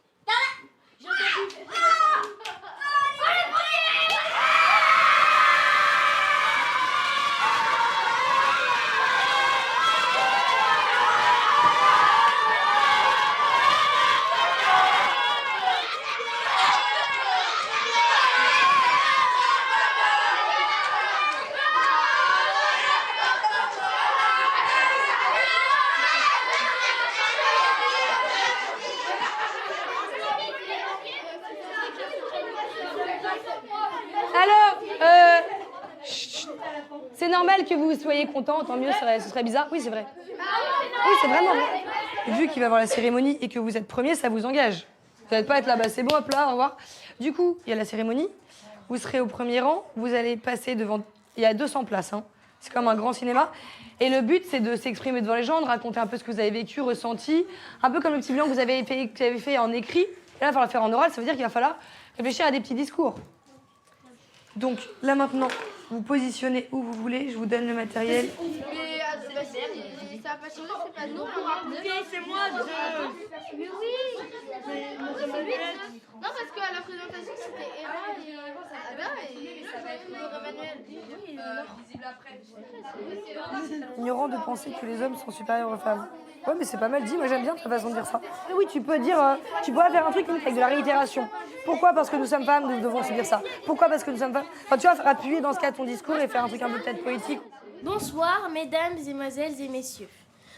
S1: normal que vous soyez content, tant mieux, ce serait bizarre. Oui, c'est vrai. Oui, c'est vraiment vrai. Vu qu'il va y avoir la cérémonie et que vous êtes premier, ça vous engage. Vous n'allez pas être là, bah c'est bon, hop là, au revoir. Du coup, il y a la cérémonie, vous serez au premier rang, vous allez passer devant... Il y a 200 places, hein. C'est comme un grand cinéma. Et le but, c'est de s'exprimer devant les gens, de raconter un peu ce que vous avez vécu, ressenti, un peu comme le petit bilan que vous avez fait en écrit. Et là, il va falloir le faire en oral, ça veut dire qu'il va falloir réfléchir à des petits discours. Donc là maintenant, vous positionnez où vous voulez, je vous donne le matériel.
S10: Mais ça va pas changer, c'est pas nous.
S2: C'est moi,
S10: Mais oui. Non, parce qu'à la présentation, c'était Eva et Ada et ça va être Emmanuel. Visible après.
S1: Ignorant de penser que les hommes sont supérieurs aux femmes. Ouais, mais c'est pas mal dit, moi j'aime bien ta façon de dire ça. Mais oui, tu peux dire, tu pourrais faire un truc avec de la réitération. Pourquoi? Parce que nous sommes femmes, nous devons subir ça. Pourquoi? Parce que nous sommes femmes. Enfin, tu vois, appuyer dans ce cas ton discours et faire un truc un peu peut-être poétique.
S12: Bonsoir, mesdames, mesdemoiselles et messieurs.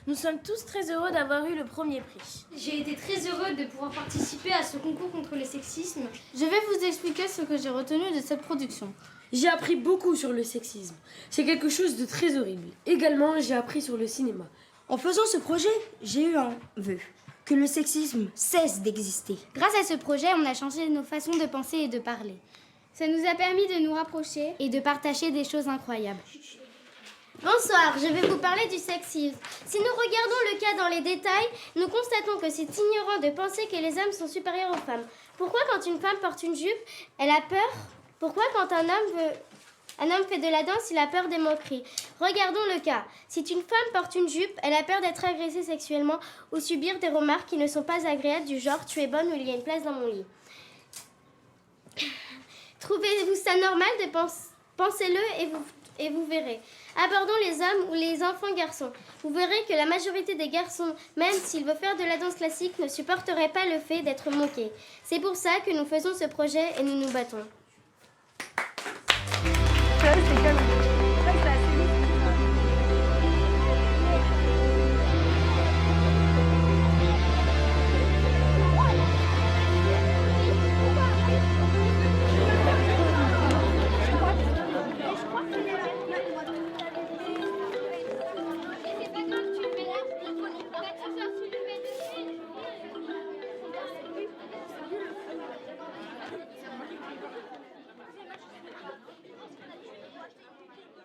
S12: Nous sommes tous très heureux d'avoir eu le premier prix.
S13: J'ai été très heureux de pouvoir participer à ce concours contre le sexisme.
S12: Je vais vous expliquer ce que j'ai retenu de cette production.
S14: J'ai appris beaucoup sur le sexisme. C'est quelque chose de très horrible. Également, j'ai appris sur le cinéma.
S6: En faisant ce projet, j'ai eu un vœu. Que le sexisme cesse d'exister.
S13: Grâce à ce projet, on a changé nos façons de penser et de parler. Ça nous a permis de nous rapprocher et de partager des choses incroyables.
S3: Bonsoir, je vais vous parler du sexisme. Si nous regardons le cas dans les détails, nous constatons que c'est ignorant de penser que les hommes sont supérieurs aux femmes. Pourquoi quand une femme porte une jupe, elle a peur? Pourquoi quand un homme fait de la danse, il a peur des moqueries? Regardons le cas. Si une femme porte une jupe, elle a peur d'être agressée sexuellement ou subir des remarques qui ne sont pas agréables du genre « tu es bonne » ou « il y a une place dans mon lit ». Trouvez-vous ça normal de pensez-le et vous verrez. Abordons les hommes ou les enfants garçons. Vous verrez que la majorité des garçons, même s'ils veulent faire de la danse classique, ne supporteraient pas le fait d'être moqués. C'est pour ça que nous faisons ce projet et nous nous battons.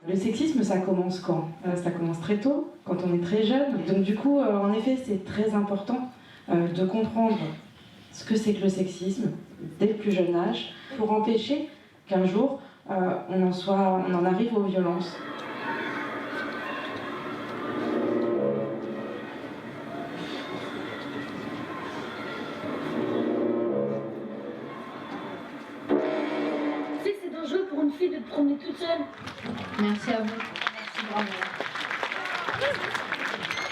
S15: Le sexisme, ça commence quand? Ça commence très tôt, quand on est très jeune. Donc du coup, en effet, c'est très important de comprendre ce que c'est que le sexisme dès le plus jeune âge pour empêcher qu'un jour, on en arrive aux violences.
S2: C'est dangereux pour une fille de te promener toute seule.
S16: Merci à vous. Merci, bravo.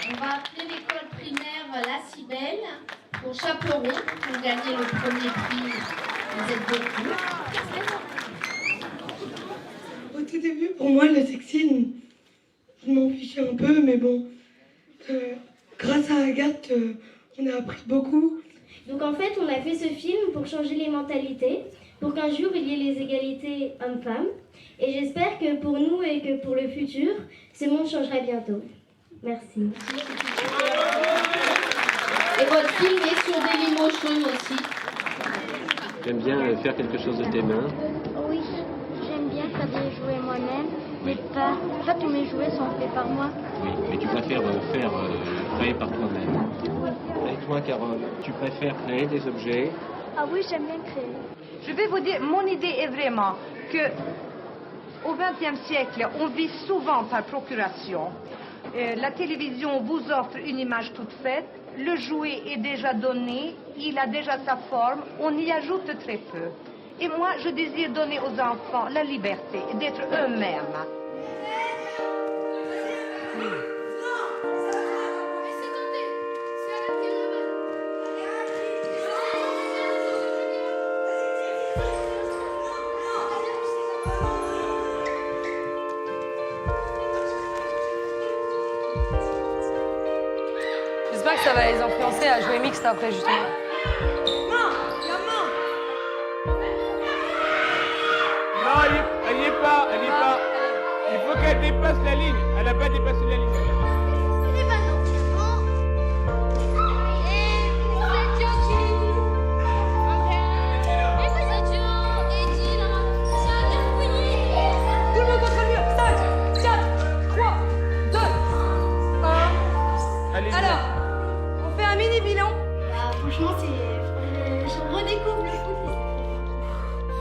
S16: On va appeler l'école primaire La Cibelle pour chaperon pour gagner le premier prix. Vous êtes beaucoup.
S2: Au tout début, pour moi, le sexisme, je m'en fichais un peu, mais bon, grâce à Agathe, on a appris beaucoup.
S3: Donc en fait, on a fait ce film pour changer les mentalités, pour qu'un jour il y ait les égalités hommes-femmes. Et j'espère que pour nous et que pour le futur, ce monde changera bientôt. Merci.
S16: Et votre film est sur Dailymotion aussi.
S8: J'aime bien faire quelque chose de tes mains.
S4: Oui, j'aime bien faire des jouets moi-même, mais pas tous mes jouets sont faits par moi.
S8: Oui, mais tu préfères créer par toi-même.
S4: Oui.
S8: Et toi, Carole, tu préfères créer des objets?
S4: Ah oui, j'aime bien créer.
S17: Je vais vous dire, mon idée est vraiment que au XXe siècle, on vit souvent par procuration. La télévision vous offre une image toute faite, le jouet est déjà donné, il a déjà sa forme, on y ajoute très peu. Et moi, je désire donner aux enfants la liberté d'être eux-mêmes.
S1: J'espère que ça va les influencer à jouer mixte après, justement.
S11: Non, elle y est pas. Il faut qu'elle dépasse la ligne. Elle n'a pas dépassé la ligne.
S10: Eh ben non.
S1: Tout le monde contre le mur. 5, 4, 3, 2, 1.
S11: Allez,
S1: Alors, on fait un mini bilan.
S10: Bah, franchement, je redécouvre le foot.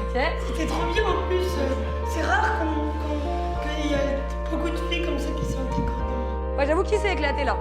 S1: Ok.
S2: C'était trop bien en plus. C'est rare qu'il y a beaucoup de filles comme ça qui sont intégrées.
S1: Ouais, j'avoue qu'il s'est éclaté là.